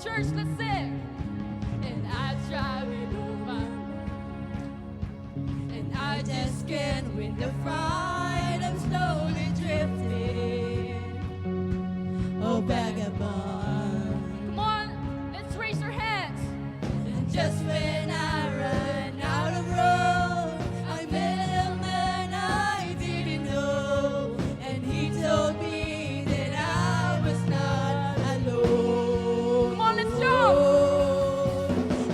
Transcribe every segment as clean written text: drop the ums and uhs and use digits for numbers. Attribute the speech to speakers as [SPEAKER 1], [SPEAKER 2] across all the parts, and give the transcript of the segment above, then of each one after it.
[SPEAKER 1] church, let's sing. And I try with all my and I just can't win the fight. I'm slowly drifting. Oh, vagabond. Come on, let's raise our hands. And just when I ran out of road, I met a man I didn't know, and he told me that I was not alone. Come on, let's go.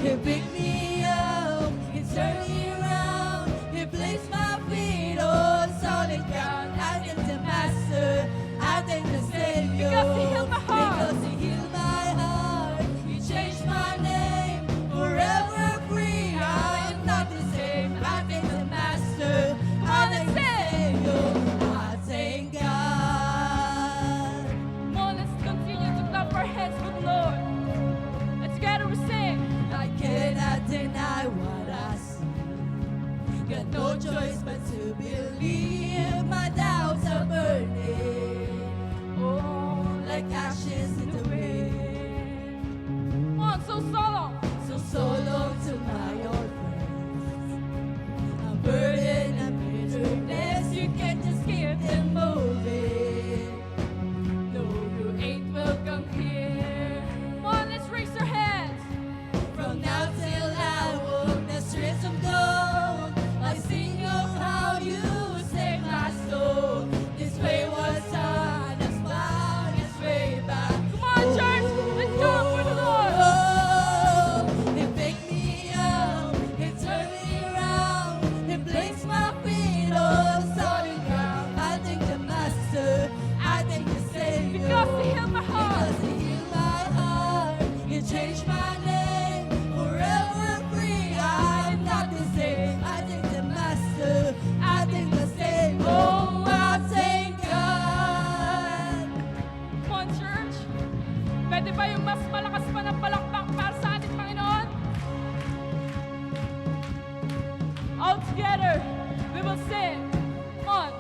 [SPEAKER 1] He picked me up, he turned me around, he placed my feet on solid ground. I thank the Master, I thank the Savior, because he healed my heart. Because he healed my heart, he changed my name, forever free. I am not the same. I thank the Master, I thank the Savior, I thank God. Come on, let's continue to clap our hands for the Lord. Let's together we sing. I cannot deny what I see. Got no choice but to believe. My doubts are burning, oh, like ashes in the wind. Come on, so long to my old friends. A burden of bitterness, you can't just keep them moving. No, you ain't welcome here. Come on, let's raise our hands. From now till I walk the streets of gold, I sing of how you saved my soul. This way was hard, as far as way back. Come on, church, let's go for the Lord. Oh, he picked me up, he turned me around, he placed my feet on solid ground. I thank the Master, I thank the Savior, because he healed my heart. Because he healed my heart, he changed my name, forever free. I'm not the same. I thank the Master, I thank the Savior. Oh, I thank God. Come on, church. Pwede ba yung mas malakas pa ng palakpak para sa ating Panginoon? All together, we will sing. Come on.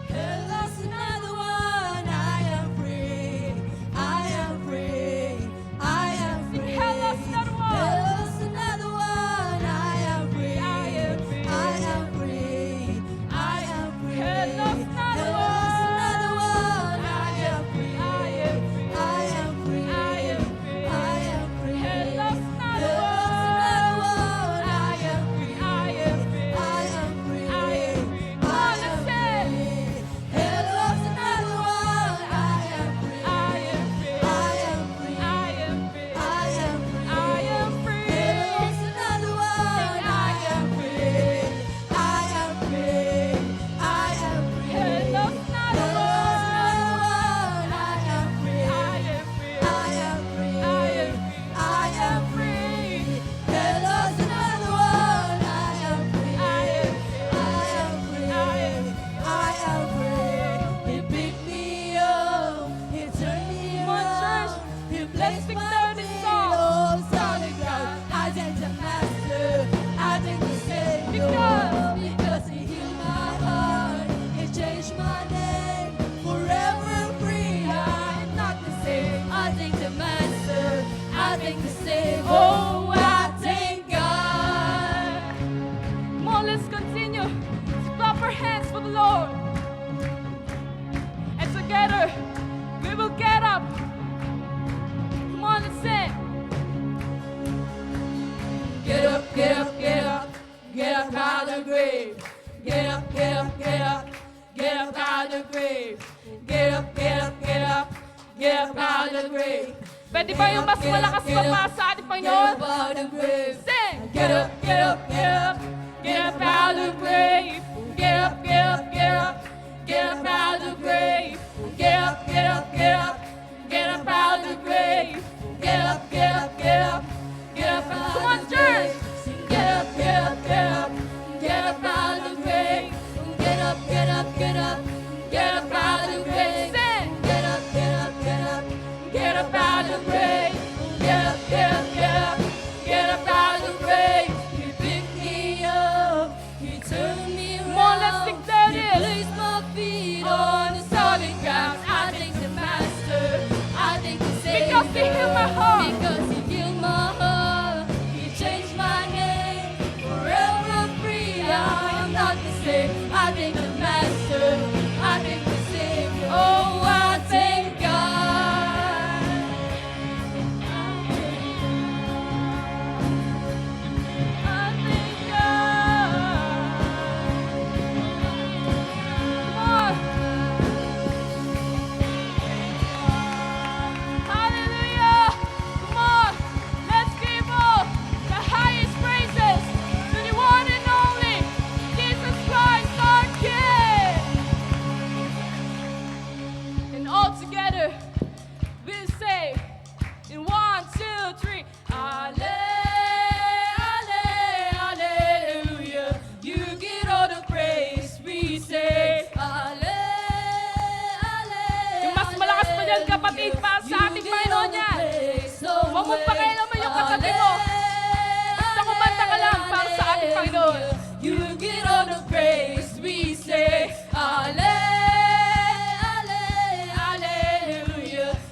[SPEAKER 1] Hello's another one. I am free. I am free. I am free. Hello's another one. Hello's another one. I am free. I am free. I am free. I am free. Hello's another one. I am free. I am free. I am free. I am free. I am free. Hello's another one. I am free. I am free. I am free. I am free. Come on, let's sing. Hello's another one. I am free. I am free. I am free. I am free. I am free. I am free. Hello's another one. I am free. I am free. I am free. Hello's another one. I am free. I am free. I am free. I am free. I am free. Hello's another one. I am free. I am free. I am free. I am free. He picked me up. He turned me around. He placed my feet on solid ground. I thank the Master. I thank the Savior. Because he healed my heart. He changed my name. Forever free. I'm not the same. I thank the Master. I thank the Savior. Oh, I thank God. Come on, let's continue to clap our hands for the Lord. And together, we will get up. Come on, let's sing. Get up, get up, get up. Get up out of the grave. Get up, get up, get up. Get up out of the grave. Get up, get up, get up. Get up out of the grave. Pwede ba yung mas malakas pa pa sa ating Panginoon? Get up out of the grave. Sing! Get up, get up, get up. Get up out of the grave. Get up, get up, get up. Get up out of the grave. Get up, get up, get up. Get up out of the grave. Get up, get up, get up. Get up out of the grave. Come on, church! Get up, get up, get up. Get up out of the grave. Get up, get up, get up. Get up out of the grave. Sing! Get up, get up, get up. Get up out of the grave. Get up, get up, get up. Get up out of the grave. He picked me up. He turned me around. Come on, let's declare this.
[SPEAKER 2] makapig pa sa ating Panginoon yan. Huwag mong pakialaman yung katabi mo. Basta kumanta ka lang para sa ating Panginoon.
[SPEAKER 1] You get all the praise, we say, Hallelujah.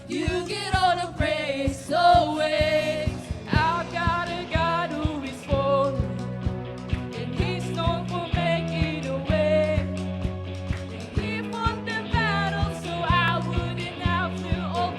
[SPEAKER 1] You get all the praise, always.
[SPEAKER 2] I've got a God who is for me, and He's known for making a way. He fought the battle so I wouldn't have to. Oh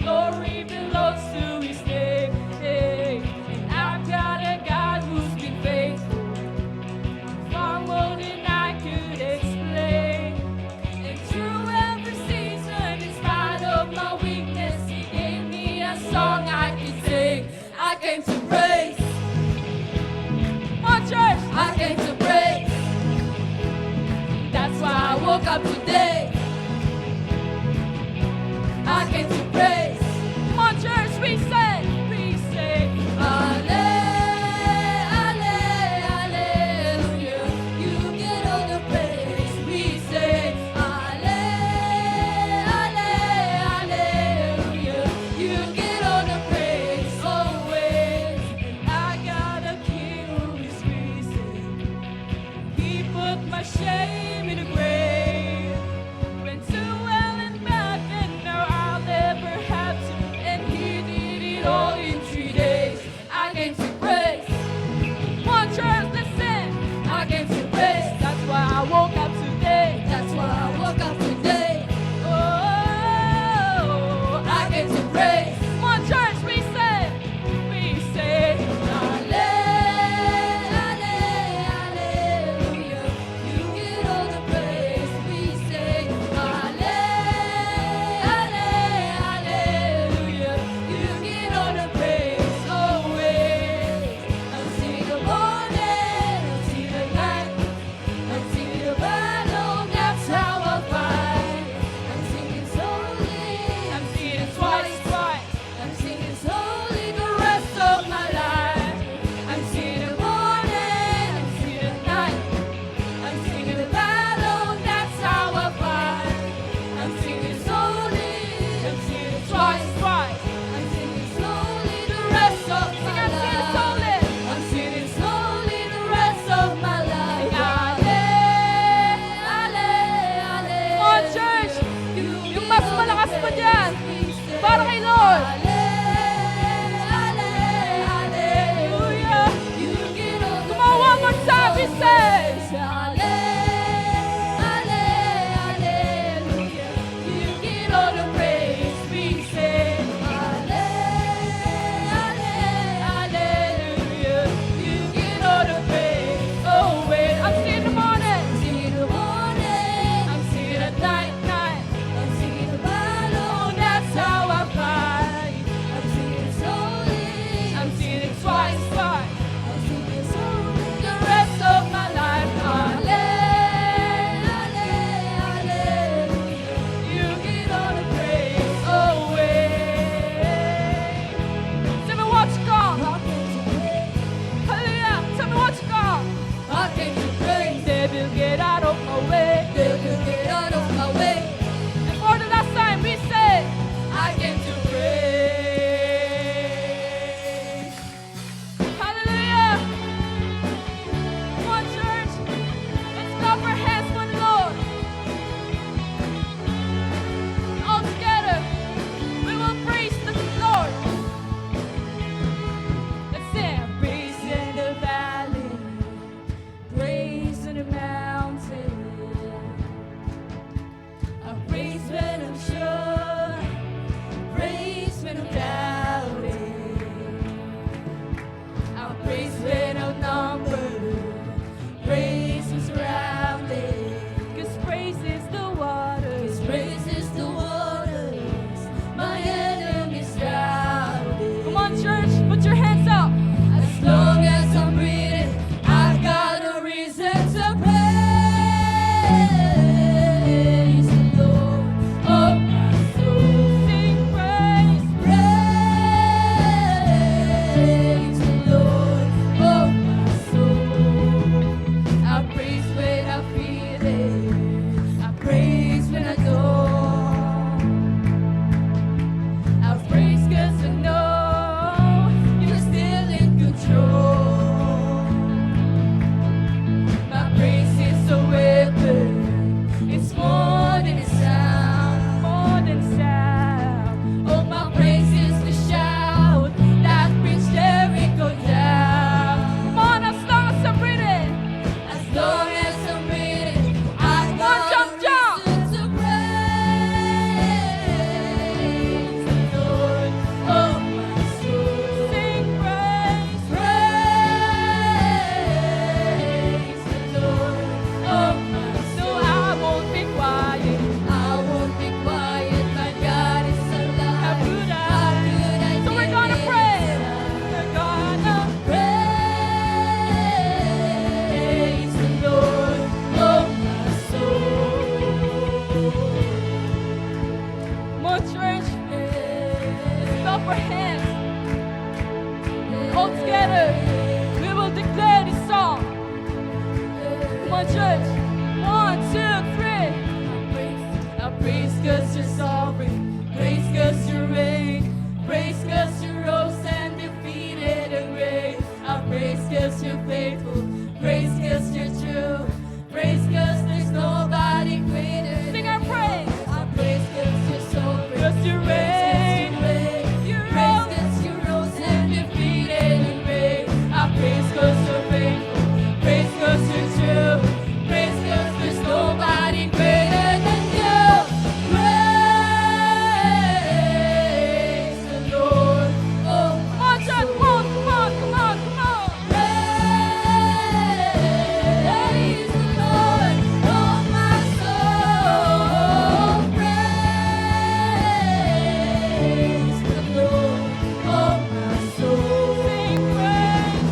[SPEAKER 1] praise 'cause you're sovereign, praise 'cause you reign, praise 'cause you rose and defeated the grave. I praise 'cause you're faithful, praise 'cause you're true, praise 'cause there's nobody greater.
[SPEAKER 2] Sing our praise.
[SPEAKER 1] I praise 'cause you're sovereign,
[SPEAKER 2] 'Cause you reign. You
[SPEAKER 1] praise
[SPEAKER 2] rose.
[SPEAKER 1] 'cause you rose and defeated the grave. I praise 'cause you're faithful, praise 'cause you're true, praise 'cause there's nobody greater than you. Praise the Lord, oh
[SPEAKER 2] Come
[SPEAKER 1] my
[SPEAKER 2] on, church. Come on, come on, come on, come on.
[SPEAKER 1] Praise the Lord, oh my soul. Praise the Lord, oh my soul.
[SPEAKER 2] Sing praise.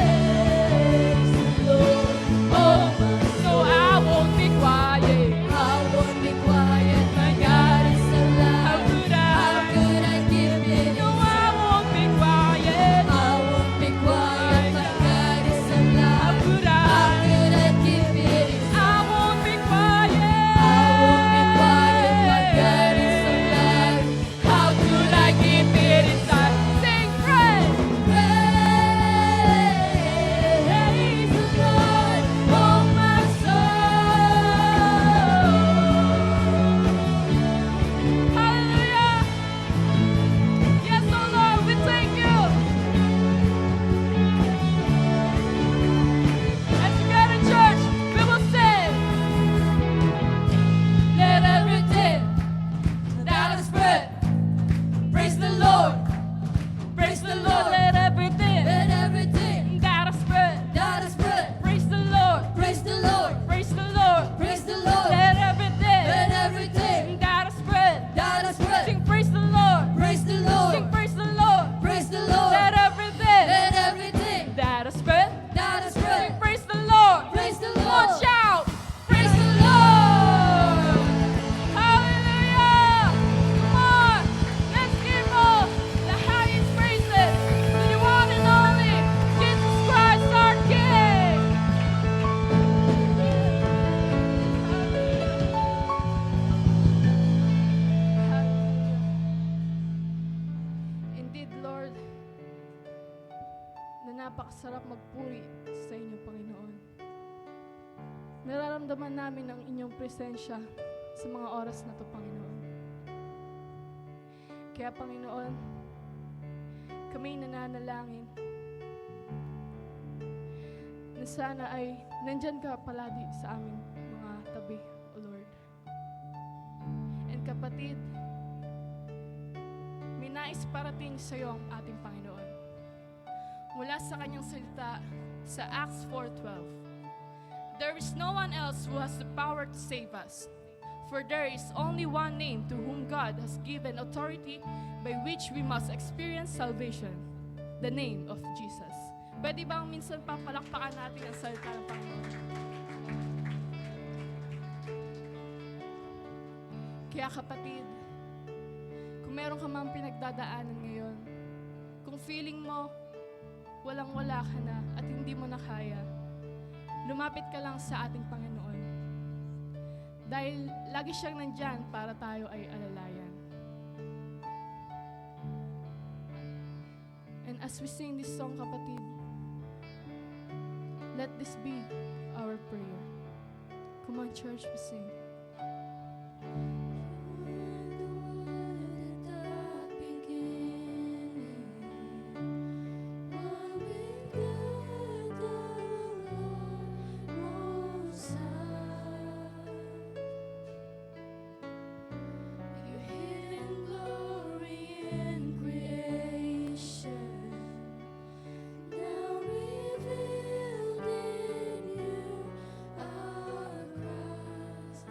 [SPEAKER 1] Praise the Lord, oh my
[SPEAKER 2] So
[SPEAKER 1] soul.
[SPEAKER 2] I won't be quiet.
[SPEAKER 1] I won't be quiet, my God is
[SPEAKER 2] How
[SPEAKER 1] alive.
[SPEAKER 2] could
[SPEAKER 1] How
[SPEAKER 2] I?
[SPEAKER 1] could I give it?
[SPEAKER 2] No, I won't be quiet.
[SPEAKER 1] I won't be quiet, my God is
[SPEAKER 2] How
[SPEAKER 1] alive.
[SPEAKER 2] could
[SPEAKER 1] How
[SPEAKER 2] I?
[SPEAKER 1] could I give it?
[SPEAKER 2] I won't be quiet.
[SPEAKER 1] I won't be quiet, my God is alive. How could I keep it inside?
[SPEAKER 2] Sing praise.
[SPEAKER 1] Praise the Lord, oh my soul.
[SPEAKER 2] Hallelujah. Yes, oh Lord, we thank you. As together, church, we will sing.
[SPEAKER 1] Let everything that is breath praise the Lord. Praise the Lord.
[SPEAKER 2] Let everything
[SPEAKER 1] Let everything
[SPEAKER 2] that is spread
[SPEAKER 1] that is breath
[SPEAKER 2] praise the Lord.
[SPEAKER 1] praise the Lord.
[SPEAKER 2] Praise the Lord.
[SPEAKER 1] Praise the Lord.
[SPEAKER 2] Let everything
[SPEAKER 1] Let everything
[SPEAKER 2] that is spread
[SPEAKER 1] that is breath
[SPEAKER 2] sing praise the Lord.
[SPEAKER 1] praise the
[SPEAKER 2] Sing
[SPEAKER 1] Lord.
[SPEAKER 2] praise the Lord.
[SPEAKER 1] Praise the Lord.
[SPEAKER 2] Let everything
[SPEAKER 1] Let everything
[SPEAKER 2] that is spread
[SPEAKER 1] that is
[SPEAKER 2] sing
[SPEAKER 1] breath
[SPEAKER 2] praise the Lord.
[SPEAKER 1] praise the
[SPEAKER 2] Come on,
[SPEAKER 1] Lord.
[SPEAKER 2] shout.
[SPEAKER 1] Praise the Lord.
[SPEAKER 2] Hallelujah. Come on. Let's give all the highest praises to the one and only Jesus Christ, our King. Indeed, Lord, na napakasarap magpuri sa inyo, Panginoon. Nararamdaman namin ang inyong presensya sa mga oras na to, Panginoon. Kaya, Panginoon, kami nananalangin na sana ay nandyan ka palagi sa aming mga tabi, O Lord. And kapatid, may nais parating sa iyo ang ating Panginoon. Mula sa kanyang salita sa Acts 4:12. There is no one else who has the power to save us, for there is only one name to whom God has given authority by which we must experience salvation, the name of Jesus. Pwede bang minsan papalakpakan natin ang salita ng Panginoon? Kaya kapatid, kung meron ka mang pinagdadaanan ngayon, kung feeling mo walang-wala ka na at hindi mo na kaya, lumapit ka lang sa ating Panginoon. Dahil lagi siyang nandyan para tayo ay alalayan. And as we sing this song, kapatid, let this be our prayer. Come on, church, we sing.
[SPEAKER 1] Now revealed in you are Christ.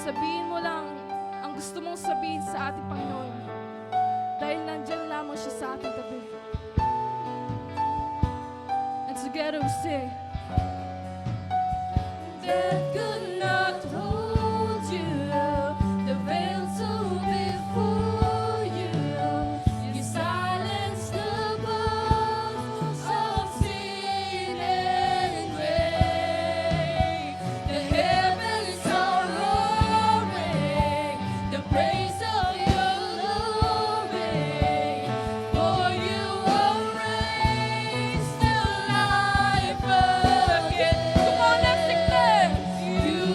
[SPEAKER 2] sabihin mo lang ang gusto mong sabihin sa ating Panginoon. Dahil nandyan lamang siya sa ating tabi. And together we sing.
[SPEAKER 1] That could not hold you, the veil so before you. You silenced the voice of sin and grave. The heavens are roaring, the praise of your glory. For you are raised to life again. Come on, let's declare. You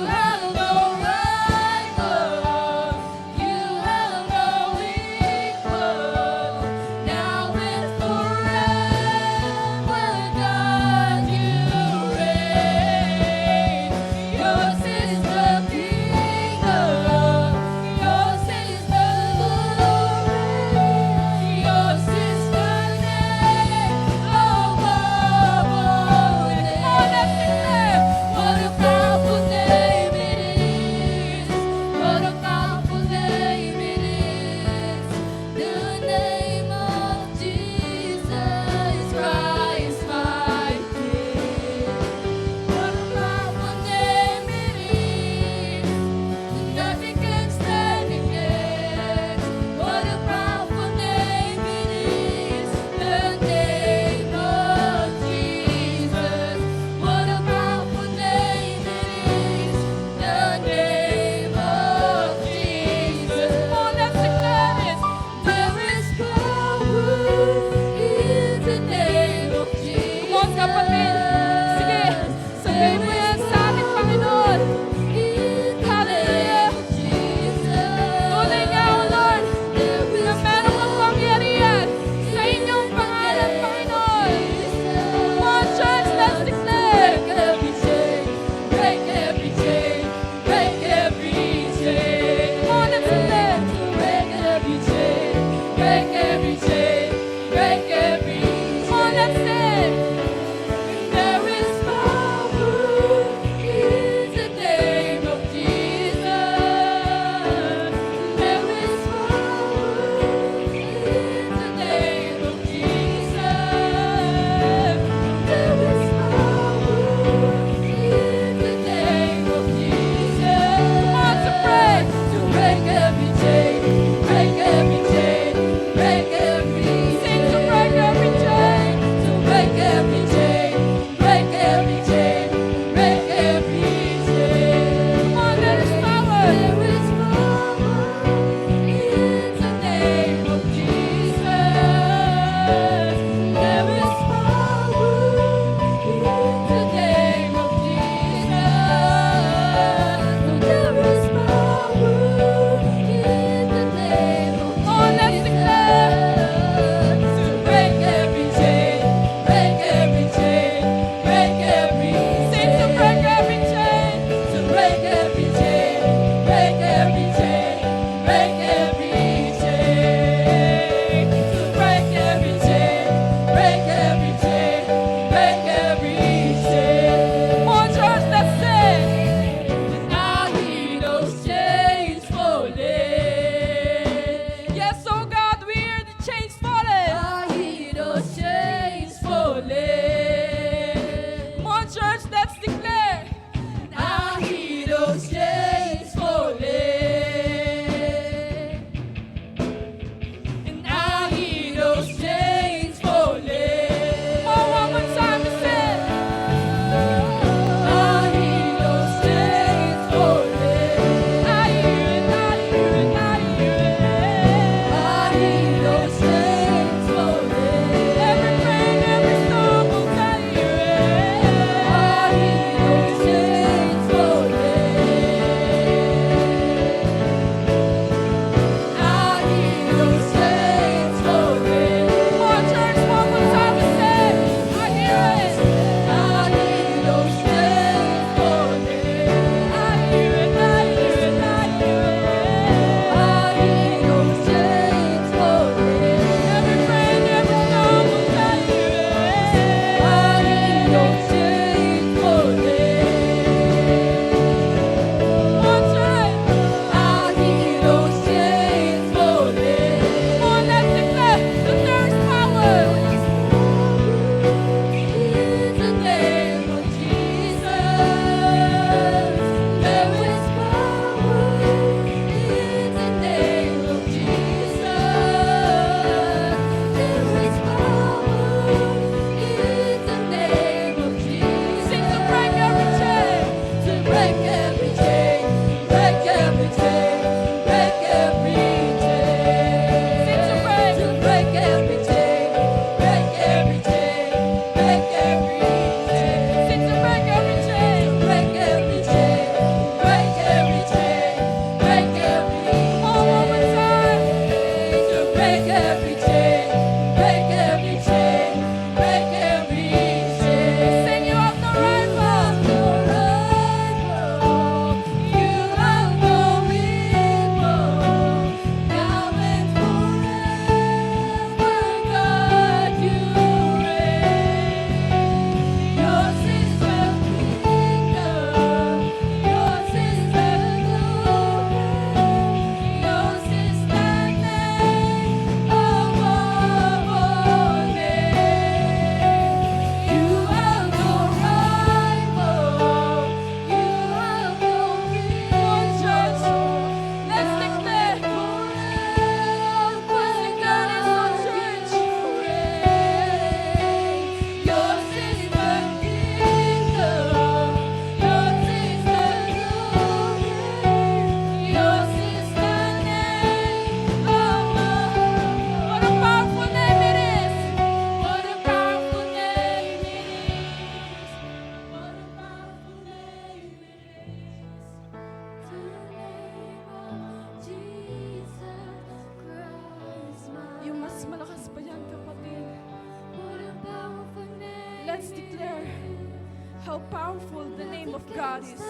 [SPEAKER 2] how powerful the name of God is.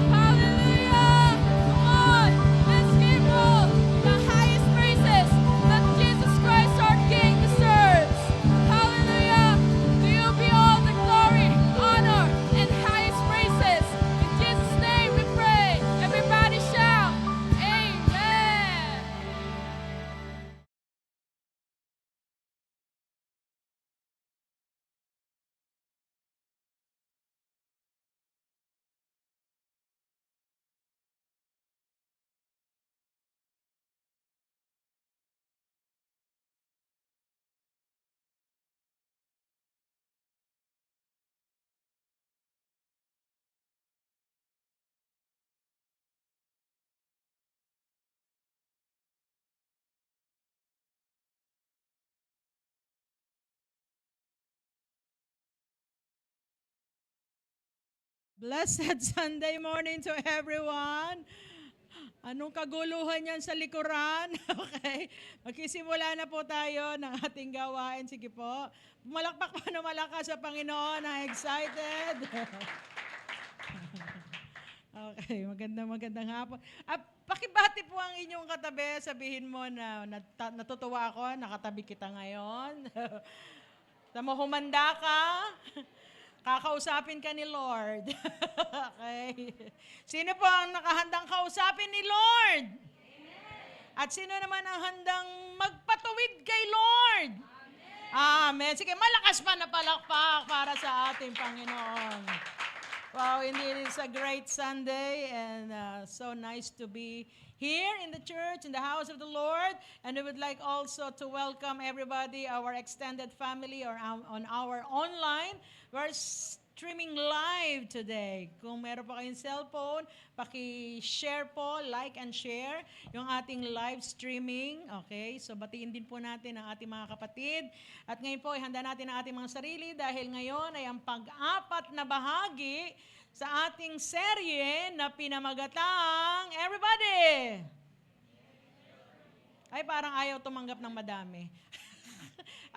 [SPEAKER 2] Hallelujah! Come on, let's give all the highest praises that Jesus Christ our King deserves. Hallelujah! To you be all the glory, honor, and highest praises. In Jesus' name we pray. Everybody shout, Amen.
[SPEAKER 3] Blessed Sunday morning to everyone. Anong kaguluhan yan sa likuran? Okay. Magsisimula na po tayo ng ating gawain. Sige po. Malakpak pa na malakas sa Panginoon. I'm excited. Okay. Magandang hapon. Pakibati po ang inyong katabi. Sabihin mo na natutuwa ako. Nakatabi kita ngayon. Tamo humanda ka. Kakausapin ka ni Lord. Okay. Sino po ang nakahandang kausapin ni Lord? Amen. At sino naman ang handang magpatuwid kay Lord? Amen. Sige, malakas pa na palakpak para sa ating Panginoon. Wow, indeed, it's a great Sunday and so nice to be here in the church, in the house of the Lord. And we would like also to welcome everybody, our extended family or on our online. We're streaming live today. Kung meron pa kayong cellphone, paki-share po, like and share yung ating live streaming. Okay? So batiin din po natin ang ating mga kapatid. At ngayon po, ihanda natin ang ating mga sarili dahil ngayon ay ang pang-apat na bahagi sa ating serye na pinamagatang Everybody! Ay, parang ayaw tumanggap ng madami.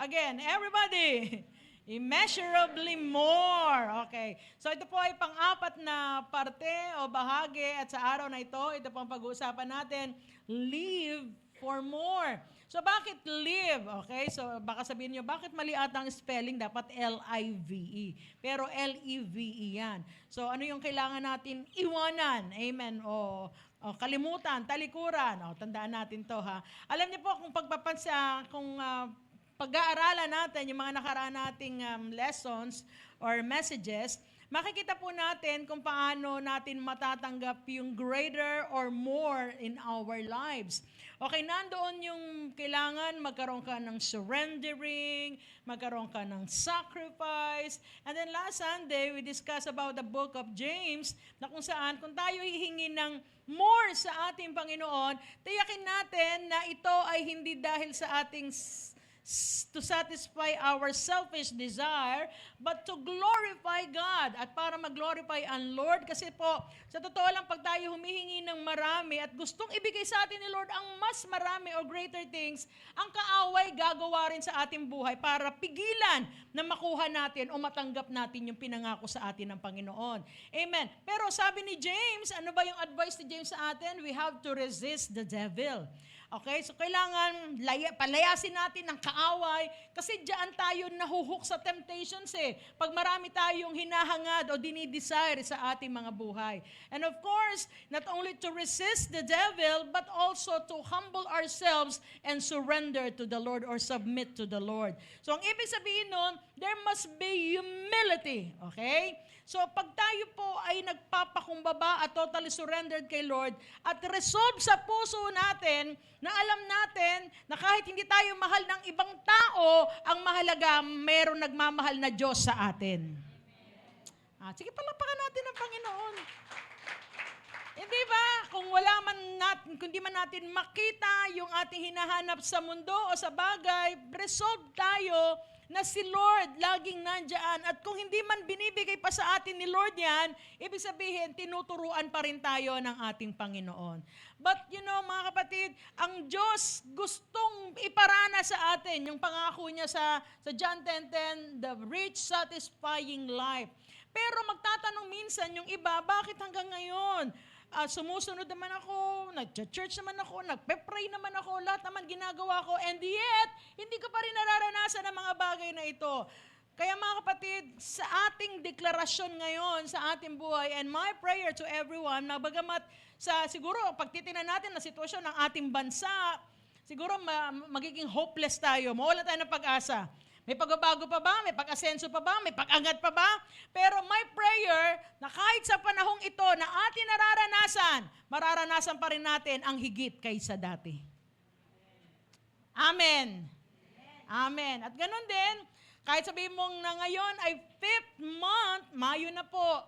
[SPEAKER 3] Again, everybody! Immeasurably more. Okay. So ito po ay pang-apat na parte o bahagi at sa araw na ito po ang pag-uusapan natin, live for more. So bakit live? Okay, so baka sabihin nyo, bakit mali ata ang spelling? Dapat L-I-V-E. Pero L-E-V-E yan. So ano yung kailangan natin iwanan? Amen. O kalimutan, talikuran. O, tandaan natin to ha. Alam niyo po kung pag-aaralan natin yung mga nakaraan nating lessons or messages, makikita po natin kung paano natin matatanggap yung greater or more in our lives. Okay, nandoon yung kailangan magkaroon ka ng surrendering, magkaroon ka ng sacrifice. And then last Sunday, we discussed about the book of James na kung saan, kung tayo hihingi ng more sa ating Panginoon, tiyakin natin na ito ay hindi dahil sa ating to satisfy our selfish desire, but to glorify God. At para mag-glorify ang Lord, kasi po, sa totoo lang, pag tayo humihingi ng marami at gustong ibigay sa atin ni Lord ang mas marami or greater things, ang kaaway gagawa rin sa ating buhay para pigilan na makuha natin o matanggap natin yung pinangako sa atin ng Panginoon. Amen. Pero sabi ni James, ano ba yung advice ni James sa atin? We have to resist the devil. Okay, so kailangan palayasin natin ng kaaway kasi diyan tayo nahuhook sa temptations eh. Pag marami tayong hinahangad o dinidesire sa ating mga buhay. And of course, not only to resist the devil, but also to humble ourselves and surrender to the Lord or submit to the Lord. So ang ibig sabihin nun, there must be humility. Okay? So pag tayo po ay nagpapakumbaba at totally surrendered kay Lord at resolve sa puso natin na alam natin na kahit hindi tayo mahal ng ibang tao, ang mahalaga mayroong nagmamahal na Diyos sa atin. Sige, palapakan natin ang Panginoon. Hindi ba? Kung di man natin makita yung ating hinahanap sa mundo o sa bagay, resolve tayo na si Lord laging nandyan. At kung hindi man binibigay pa sa atin ni Lord yan, ibig sabihin, tinuturuan pa rin tayo ng ating Panginoon. But mga kapatid, ang Diyos gustong iparana sa atin yung pangako niya sa John 10:10, the rich, satisfying life. Pero magtatanong minsan yung iba, bakit hanggang ngayon? Sumusunod naman ako, nag-church naman ako, nagpe-pray naman ako, lahat naman ginagawa ko, and yet, hindi ko pa rin nararanasan ang mga bagay na ito. Kaya mga kapatid, sa ating deklarasyon ngayon, sa ating buhay, and my prayer to everyone, na bagamat siguro, pag titingnan natin na sitwasyon ng ating bansa, siguro magiging hopeless tayo, mawala tayo ng pag-asa. May pagbabago pa ba? May pag-asenso pa ba? May pag-angat pa ba? Pero my prayer na kahit sa panahong ito na ating nararanasan, mararanasan pa rin natin ang higit kaysa dati. Amen. Amen. At ganun din, kahit sabihin mong na ngayon ay 5th month, Mayo na po,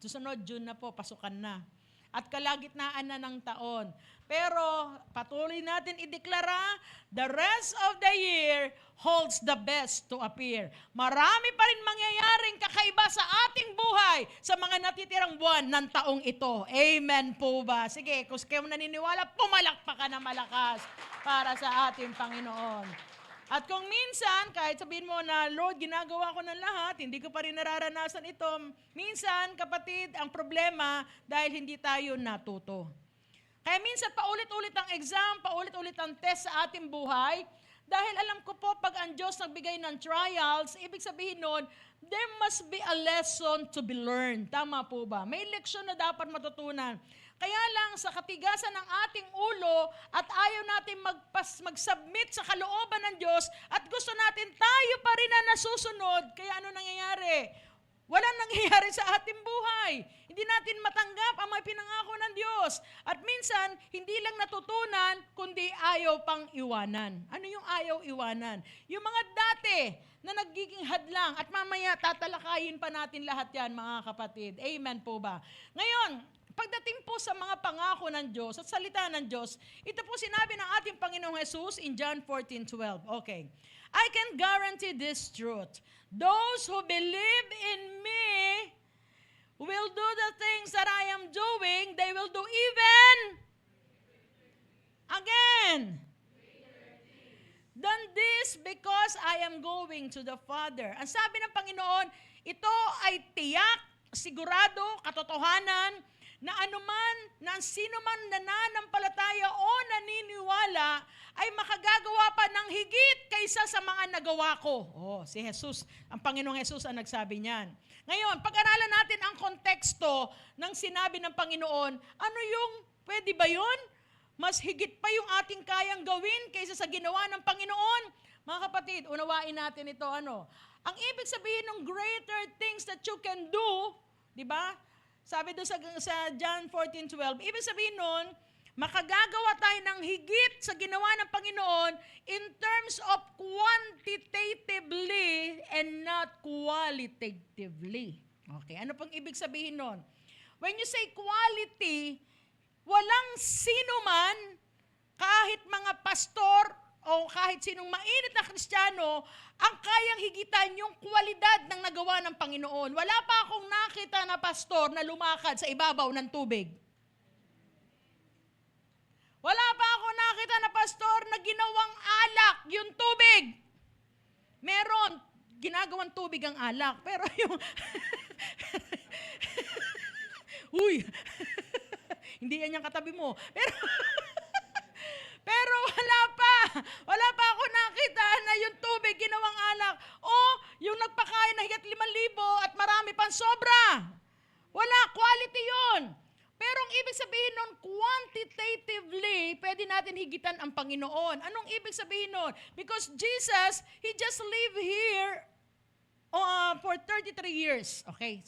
[SPEAKER 3] susunod June na po, pasukan na. At kalagitnaan na ng taon. Pero patuloy natin ideklara, the rest of the year holds the best to appear. Marami pa rin mangyayaring kakaiba sa ating buhay sa mga natitirang buwan ng taong ito. Amen po ba? Sige, kung kayo naniniwala, pumalakpak ka na malakas para sa ating Panginoon. At kung minsan, kahit sabihin mo na, Lord, ginagawa ko ng lahat, hindi ko pa rin nararanasan ito. Minsan, kapatid, ang problema dahil hindi tayo natuto. Kaya minsan, paulit-ulit ang exam, paulit-ulit ang test sa ating buhay. Dahil alam ko po, pag ang Diyos nagbigay ng trials, ibig sabihin nun, there must be a lesson to be learned. Tama po ba? May leksyon na dapat matutunan. Kaya lang sa katigasan ng ating ulo at ayaw natin mag-submit sa kalooban ng Diyos at gusto natin tayo pa rin na nasusunod, kaya ano nangyayari? Walang nangyayari sa ating buhay. Hindi natin matanggap ang mga pinangako ng Diyos. At minsan, hindi lang natutunan, kundi ayaw pang iwanan. Ano yung ayaw iwanan? Yung mga dati na nagiging hadlang at mamaya tatalakayin pa natin lahat yan, mga kapatid. Amen po ba? Ngayon, pagdating po sa mga pangako ng Diyos at salita ng Diyos, ito po sinabi ng ating Panginoong Jesus in John 14:12. Okay. I can guarantee this truth. Those who believe in me will do the things that I am doing. They will do even again than this because I am going to the Father. Ang sabi ng Panginoon, ito ay tiyak, sigurado, katotohanan, na anuman, na sino man nananampalataya o naniniwala ay makagagawa pa ng higit kaysa sa mga nagawa ko. Si Jesus, ang Panginoong Jesus ang nagsabi niyan. Ngayon, pag-aralan natin ang konteksto ng sinabi ng Panginoon, ano yung, pwede ba yun? Mas higit pa yung ating kayang gawin kaysa sa ginawa ng Panginoon? Mga kapatid, unawain natin ito, Ang ibig sabihin ng greater things that you can do, di ba? Sabi doon sa John 14:12, ibig sabihin nun, makagagawa tayo ng higit sa ginawa ng Panginoon in terms of quantitatively and not qualitatively. Okay, ano pang ibig sabihin nun? When you say quality, walang sino man, kahit mga pastor o kahit sinong mainit na Kristiyano, ang kayang higitan yung kwalidad ng nagawa ng Panginoon. Wala pa akong nakita na pastor na lumakad sa ibabaw ng tubig. Wala pa akong nakita na pastor na ginawang alak yung tubig. Meron, ginagawang tubig ang alak. Pero yung... Uy! Hindi yan yung katabi mo. Pero wala pa ako nakita na yung tubig ginawang alak o yung nagpakain na higit 5,000 at marami pang sobra. Wala, quality yun. Pero ang ibig sabihin nun, quantitatively, pwede natin higitan ang Panginoon. Anong ibig sabihin nun? Because Jesus, He just lived here for 33 years. Okay?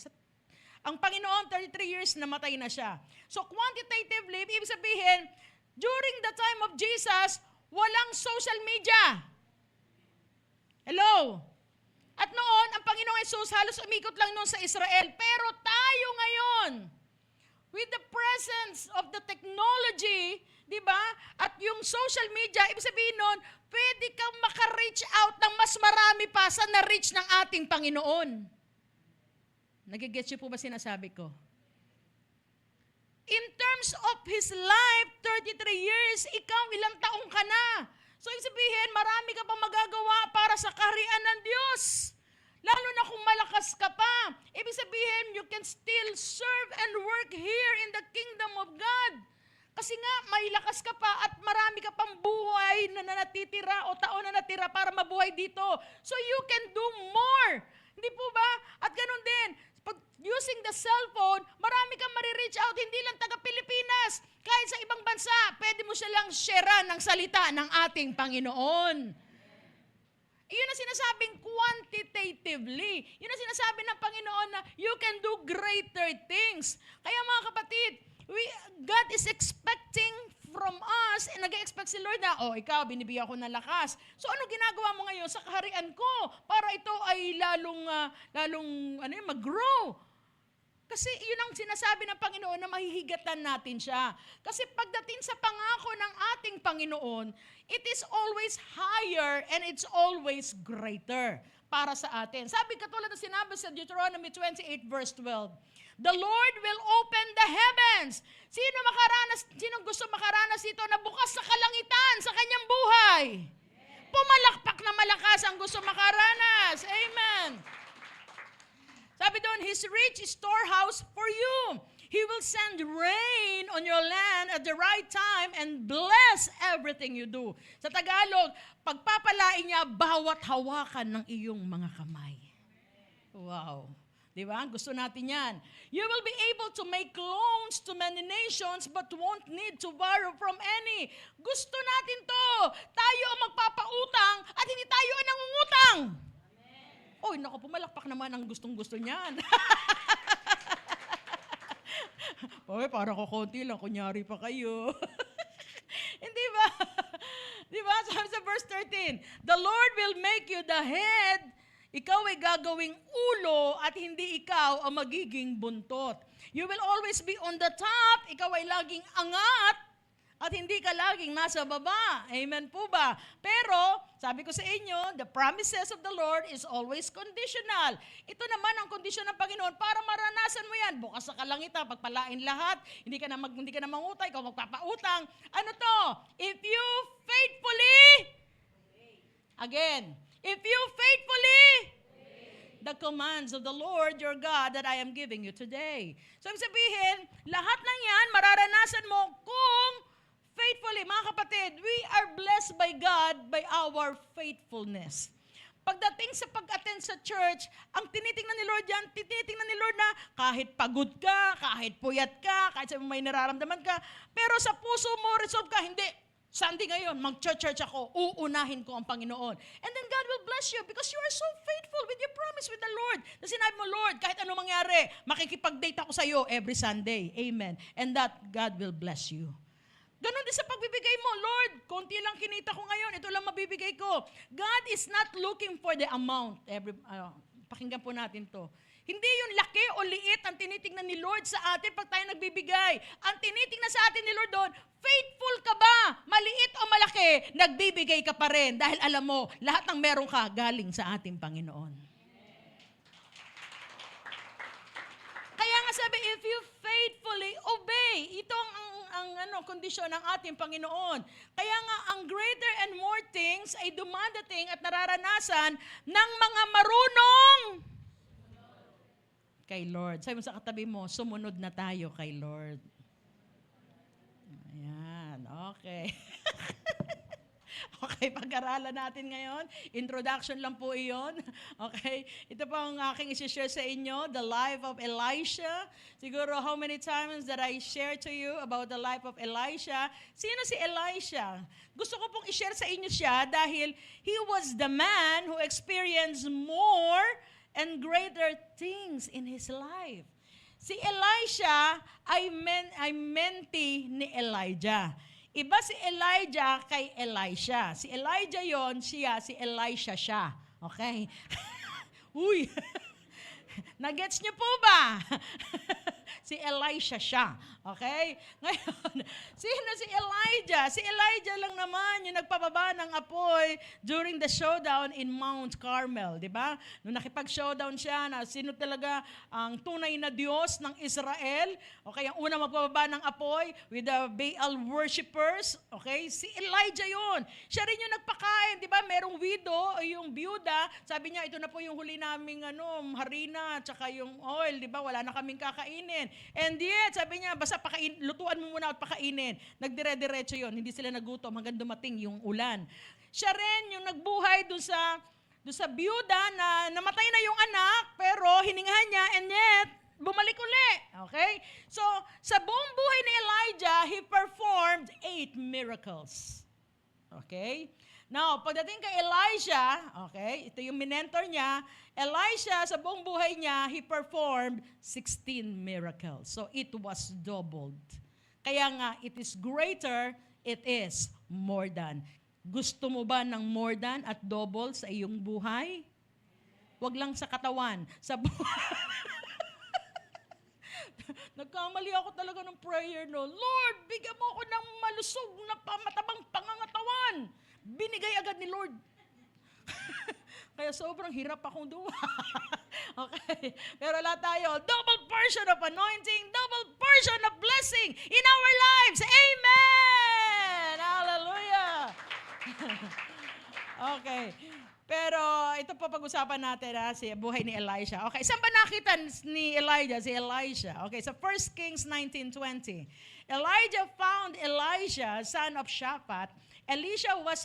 [SPEAKER 3] Ang Panginoon, 33 years, namatay na siya. So quantitatively, ibig sabihin, during the time of Jesus, walang social media. Hello? At noon, ang Panginoong Jesus halos umikot lang noon sa Israel. Pero tayo ngayon, with the presence advance of the technology, di ba? At yung social media, ibig sabihin nun, pwede kang maka-reach out ng mas marami pa sa na-reach ng ating Panginoon. Nagigets niyo po ba sinasabi ko? In terms of His life, 33 years, ikaw ilang taong ka na. So, ibig sabihin, marami ka pa magagawa para sa kaharian ng Diyos. Lalo na kung malakas ka pa. Ibig sabihin, you can still serve and work here in the kingdom of God. Kasi nga, may lakas ka pa at marami ka pang buhay na natitira o taon na natira para mabuhay dito. So, you can do more. Hindi po ba? At ganun din, pag using the cellphone, marami kang marireach out, hindi lang taga-Pilipinas. Kahit sa ibang bansa, pwede mo silang sharean ng salita ng ating Panginoon. Iyon ang sinasabing quantitatively. Yun ang sinasabi ng Panginoon na you can do greater things. Kaya mga kapatid, God is expecting from us, nag-expect si Lord na, ikaw, binibigyan ko ng lakas. So ano ginagawa mo ngayon sa kaharian ko para ito ay lalong mag-grow? Kasi yun ang sinasabi ng Panginoon na mahihigatan natin siya. Kasi pagdating sa pangako ng ating Panginoon, it is always higher and it's always greater para sa atin. Sabi katulad na sinabi sa Deuteronomy 28 verse 12, the Lord will open the heavens. Sino gusto makaranas ito na bukas sa kalangitan sa kanyang buhay? Pumalakpak na malakas ang gusto makaranas. Amen. Sabi doon, His rich storehouse for you. He will send rain on your land at the right time and bless everything you do. Sa Tagalog, pagpapalain niya bawat hawakan ng iyong mga kamay. Wow. Di ba? Gusto natin yan. You will be able to make loans to many nations but won't need to borrow from any. Gusto natin to. Tayo ang magpapautang at hindi tayo ang nangungutang. Oy, naku, pumalakpak naman ang gustong-gusto niyan. Oy, para ko konti lang, kunyari pa kayo. Hindi ba? Di ba? Sabi sa verse 13, the Lord will make you the head, ikaw ay gagawing ulo at hindi ikaw ang magiging buntot. You will always be on the top, ikaw ay laging angat, at hindi ka laging nasa baba. Amen po ba? Pero, sabi ko sa inyo, the promises of the Lord is always conditional. Ito naman ang kondisyon ng Panginoon para maranasan mo yan. Bukas sa kalangitan, pagpalain lahat, hindi ka na mangutay, ikaw magpapautang. Ano to? If you faithfully, the commands of the Lord your God that I am giving you today. So, ibig sabihin, lahat ng yan, mararanasan mo kung faithfully, mga kapatid, we are blessed by God by our faithfulness. Pagdating sa pag-attend sa church, ang tinitingnan ni Lord yan, tinitingnan ni Lord na kahit pagod ka, kahit puyat ka, kahit sa may nararamdaman ka, pero sa puso mo, resolve ka, hindi, Sunday ngayon, mag-church ako, uunahin ko ang Panginoon. And then God will bless you because you are so faithful with your promise with the Lord. Na sinabi mo, Lord, kahit ano mangyari, makikipag-date ako sa iyo every Sunday. Amen. And that God will bless you. Ganon din sa pagbibigay mo, Lord, konti lang kinita ko ngayon, ito lang mabibigay ko. God is not looking for the amount. Pakinggan po natin to. Hindi yung laki o liit ang tinitingnan ni Lord sa atin pag tayo nagbibigay. Ang tinitingnan sa atin ni Lord doon, faithful ka ba? Maliit o malaki, nagbibigay ka pa rin. Dahil alam mo, lahat ng meron ka galing sa ating Panginoon. Kaya nga sabi, if you faithfully obey, ito ang kondisyon ng ating Panginoon. Kaya nga, ang greater and more things ay dumadating at nararanasan ng mga marunong kay Lord. Sabi mo sa katabi mo, sumunod na tayo kay Lord. Ayan, okay. Okay, pag-aralan natin ngayon. Introduction lang po iyon. Okay, ito po ang aking isi-share sa inyo, the life of Elisha. Siguro how many times that I share to you about the life of Elisha. Sino si Elisha? Gusto ko pong i-share sa inyo siya dahil he was the man who experienced more and greater things in his life. Si Elisha ay mentee ni Elijah. Iba si Elijah kay Elisha. Si Elijah yon, siya, si Elisha siya. Okay? Uy! Nagets niyo po ba? Si Elisha siya. Okay? Ngayon, sino si Elijah? Si Elijah lang naman yung nagpababa ng apoy during the showdown in Mount Carmel. Di ba? Nung nakipag-showdown siya na sino talaga ang tunay na Diyos ng Israel. Okay? Ang una magpababa ng apoy with the Baal worshippers. Okay? Si Elijah yun. Siya rin yung nagpakain. Di ba? Merong widow, yung byuda. Sabi niya, ito na po yung huli naming harina, tsaka yung oil. Di ba? Wala na kaming kakainin. And yet, sabi niya, basta lutuan mo muna at pakainin. Nagdire-diretso yun. Hindi sila nagutom hanggang dumating yung ulan. Siya rin yung nagbuhay doon sa byuda na namatay na yung anak, pero hiningahan niya, and yet, bumalik uli. Okay? So, sa buong buhay ni Elijah, he performed 8 miracles. Okay? Now, pagdating kay Elisha, okay, ito yung minentor niya, Elisha, sa buong buhay niya, he performed 16 miracles. So, it was doubled. Kaya nga, it is greater, it is more than. Gusto mo ba ng more than at double sa iyong buhay? Huwag lang sa katawan, sa buhay. Nagkamali ako talaga ng prayer, no? Lord, bigyan mo ako ng malusog na matabang pangangatawan. Binigay agad ni Lord. Kaya sobrang hirap akong duwa. Okay. Pero lahat tayo, double portion of anointing, double portion of blessing in our lives. Amen! Hallelujah! Okay. Pero ito pa pag-usapan natin si buhay ni Elisha. Okay, saan ba nakita ni Elijah si Elisha? Okay, sa 1 Kings 19:20. Elijah found Elisha, son of Shaphat. Elisha was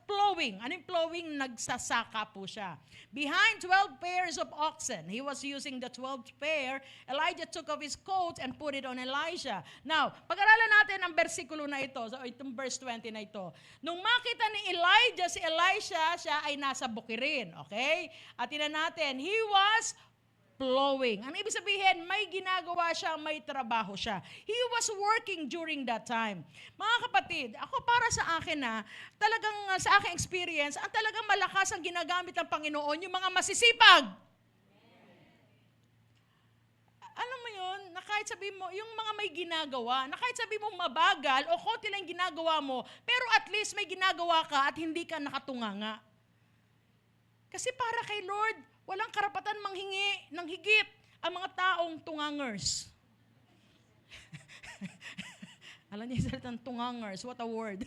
[SPEAKER 3] plowing. Ano yung plowing? Nagsasaka po siya. Behind 12 pairs of oxen. He was using the 12th pair. Elijah took off his coat and put it on Elisha. Now, pag-aralan natin ang versikulo na ito, itong verse 20 na ito. Nung makita ni Elijah si Elisha, siya ay nasa bukirin. Okay? At tingnan natin, he was plowing. Ano ibig sabihin? May ginagawa siya, may trabaho siya. He was working during that time. Mga kapatid, ako para sa akin talagang sa aking experience, ang talagang malakas ang ginagamit ng Panginoon, yung mga masisipag. Alam mo yun, na kahit sabihin mo, yung mga may ginagawa, na kahit sabihin mo mabagal o konti lang ginagawa mo, pero at least may ginagawa ka at hindi ka nakatunganga. Kasi para kay Lord, walang karapatan manghingi ng higit ang mga taong tungangers. Alam niyo yung salitang tungangers, what a word.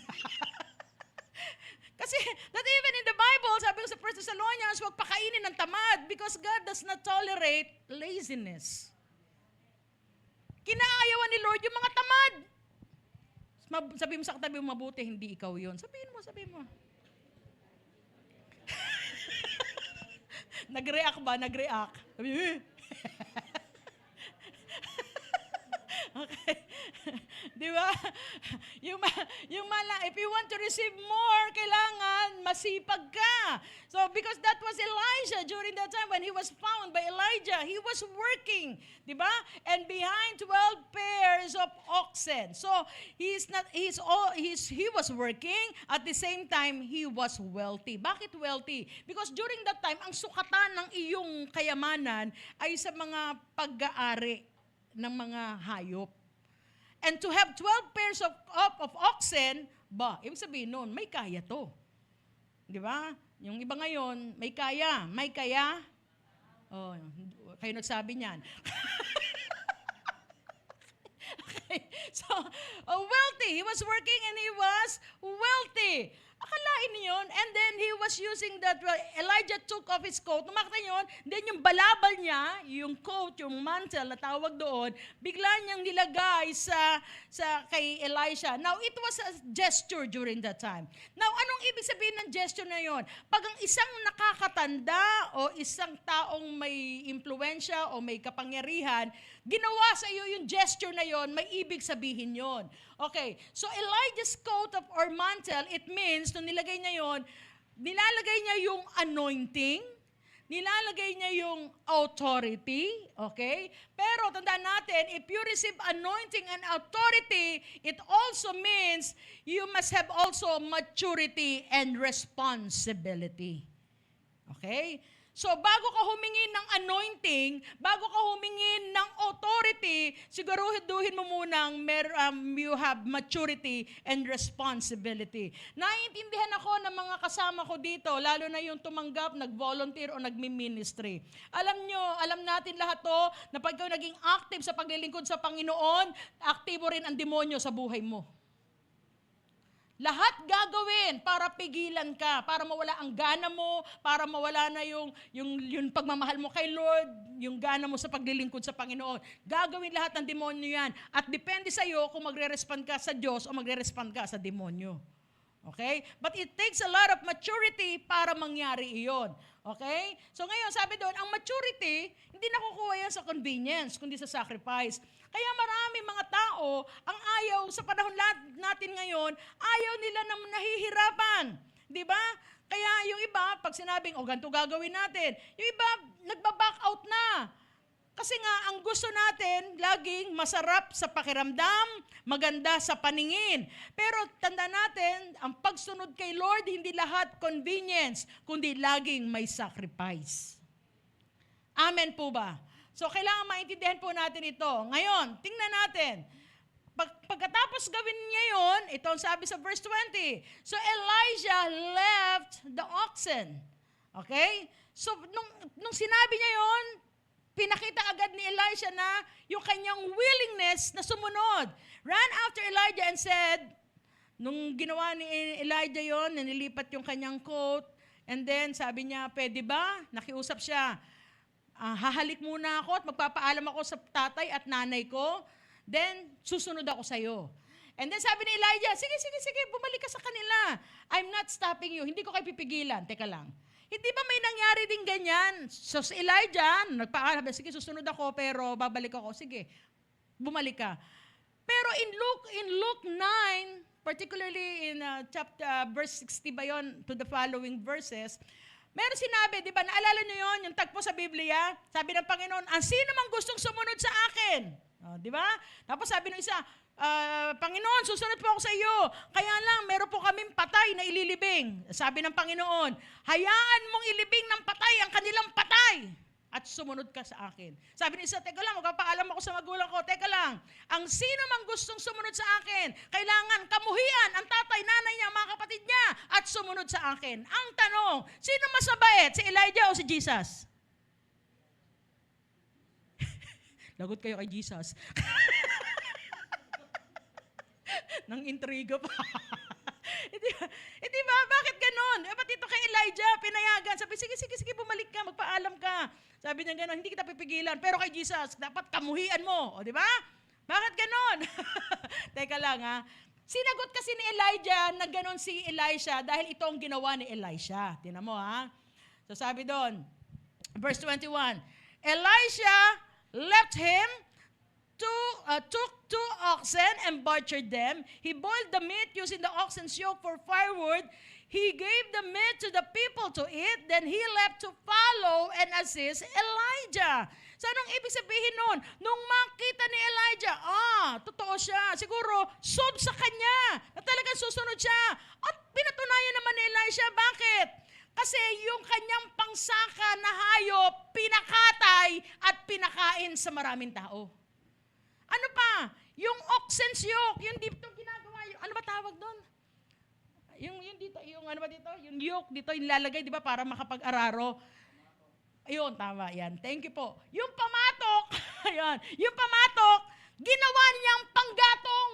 [SPEAKER 3] Kasi that even in the Bible, sabi ko sa 1 Thessalonians, huwag pakainin ng tamad because God does not tolerate laziness. Kinaayawan ni Lord yung mga tamad. Sabi mo sa katabi mo, mabuti, hindi ikaw yun. Sabihin mo. Nag-react ba? Nag-react. Okay. Di ba? If you want to receive more, kailangan masipag ka. So, because that was Elijah during that time when he was found by Elijah. He was working. Di ba? And behind 12 pairs of oxen. So, he was working. At the same time, he was wealthy. Bakit wealthy? Because during that time, ang sukatan ng iyong kayamanan ay sa mga pag-aari ng mga hayop. And to have 12 pairs of oxen, ibig sabihin nun, may kaya to. Di ba? Yung iba ngayon, may kaya. Oh, kayo nagsabi niyan. Okay. So, wealthy. He was working and he was wealthy. Akalain niyo yun. And then he was using that. Elijah took off his coat. Numakita niyo yun. Then yung balabal niya, yung coat, yung mantle na tawag doon, bigla niyang nilagay sa kay Elisha. Now, it was a gesture during that time. Now, anong ibig sabihin ng gesture na yun? Pag ang isang nakakatanda o isang taong may impluensya o may kapangyarihan, ginawa sa iyo yung gesture na yon, may ibig sabihin yon. Okay, so Elijah's coat or mantle, it means, nung nilagay niya yon, nilalagay niya yung anointing, nilalagay niya yung authority, okay? Pero tandaan natin, if you receive anointing and authority, it also means you must have also maturity and responsibility. Okay? So, bago ka humingi ng anointing, bago ka humingi ng authority, siguraduhin mo munang you have maturity and responsibility. Naiintindihan ako ng mga kasama ko dito, lalo na yung tumanggap, nag-volunteer o nagmi-ministry. Alam natin lahat to, na pag ikaw naging active sa paglilingkod sa Panginoon, aktibo rin ang demonyo sa buhay mo. Lahat gagawin para pigilan ka, para mawala ang gana mo, para mawala na yung pagmamahal mo kay Lord, yung gana mo sa paglilingkod sa Panginoon. Gagawin lahat ng demonyo yan. At depende sa iyo kung magre-respond ka sa Diyos o magre-respond ka sa demonyo. Okay? But it takes a lot of maturity para mangyari iyon. Okay? So ngayon, sabi doon, ang maturity, hindi nakukuha yan sa convenience, kundi sa sacrifice. Kaya marami mga tao, ang ayaw sa panahon natin ngayon, ayaw nila na nahihirapan. Di ba? Kaya yung iba, pag sinabing, ganito gagawin natin, yung iba, nagbaback out na. Kasi nga, ang gusto natin, laging masarap sa pakiramdam, maganda sa paningin. Pero tanda natin, ang pagsunod kay Lord, hindi lahat convenience, kundi laging may sacrifice. Amen po ba? So, kailangan maintindihan po natin ito. Ngayon, tingnan natin. Pagkatapos gawin niya yun, ito ang sabi sa verse 20. So, Elijah left the oxen. Okay? So, nung sinabi niya yun, pinakita agad ni Elisha na yung kanyang willingness na sumunod. Ran after Elijah and said, nung ginawa ni Elijah yon, nilipat yung kanyang coat, and then sabi niya, pwede ba? Nakiusap siya. Hahalik muna ako at magpapaalam ako sa tatay at nanay ko, then susunod ako sa iyo. And then sabi ni Elijah, sige, bumalik ka sa kanila. I'm not stopping you. Hindi ko kayo pipigilan. Teka lang. Hindi ba may nangyari din ganyan? So si Elijah, nagpaalam, sige, susunod ako, pero babalik ako. Sige, bumalik ka. Pero in Luke 9, particularly in verse 60 ba yun, to the following verses, meron sinabi, di ba, naalala nyo yun, yung tagpo sa Biblia, sabi ng Panginoon, ang sino mang gustong sumunod sa akin? Di ba? Tapos sabi ng isa, Panginoon, susunod po ako sa iyo. Kaya lang, meron po kaming patay na ililibing. Sabi ng Panginoon, hayaan mong ilibing ng patay ang kanilang patay at sumunod ka sa akin. Sabi ng isa, teka lang, magpapaalam ako sa magulang ko, teka lang, ang sino mang gustong sumunod sa akin, kailangan kamuhian ang tatay, nanay niya, mga kapatid niya, at sumunod sa akin. Ang tanong, sino mas mabait, si Elijah o si Jesus? Lagot kayo kay Jesus. Nang intriga pa. Hindi ba? Bakit ganon? Pati ito kay Elijah, pinayagan. Sabi, sige, bumalik ka, magpaalam ka. Sabi niya ganon, hindi kita pipigilan. Pero kay Jesus, dapat kamuhian mo. O, di ba? Bakit ganon? Teka lang ha. Sinagot kasi ni Elijah na ganon si Elisha dahil ito ang ginawa ni Elisha. Tingnan mo ha. So sabi doon, verse 21, Elisha left him, took 2 oxen and butchered them. He boiled the meat using the oxen's yoke for firewood. He gave the meat to the people to eat. Then he left to follow and assist Elijah. So anong ibig sabihin nun? Nung makita ni Elijah, totoo siya. Siguro, sob sa kanya na talagang susunod siya. At pinatunayan naman ni Elisha, bakit? Kasi yung kanyang pangsaka na hayop, pinakatay at pinakain sa maraming tao. Ano pa? Yung oxen's yoke, yung dito ginagawa, ano ba tawag doon? Yung dito, yung ano ba dito? Yung yoke dito, yung lalagay, di ba, para makapag-araro. Ayun, tama, yan. Thank you po. Yung pamatok, ayan, yung pamatok, ginawa niyang panggatong.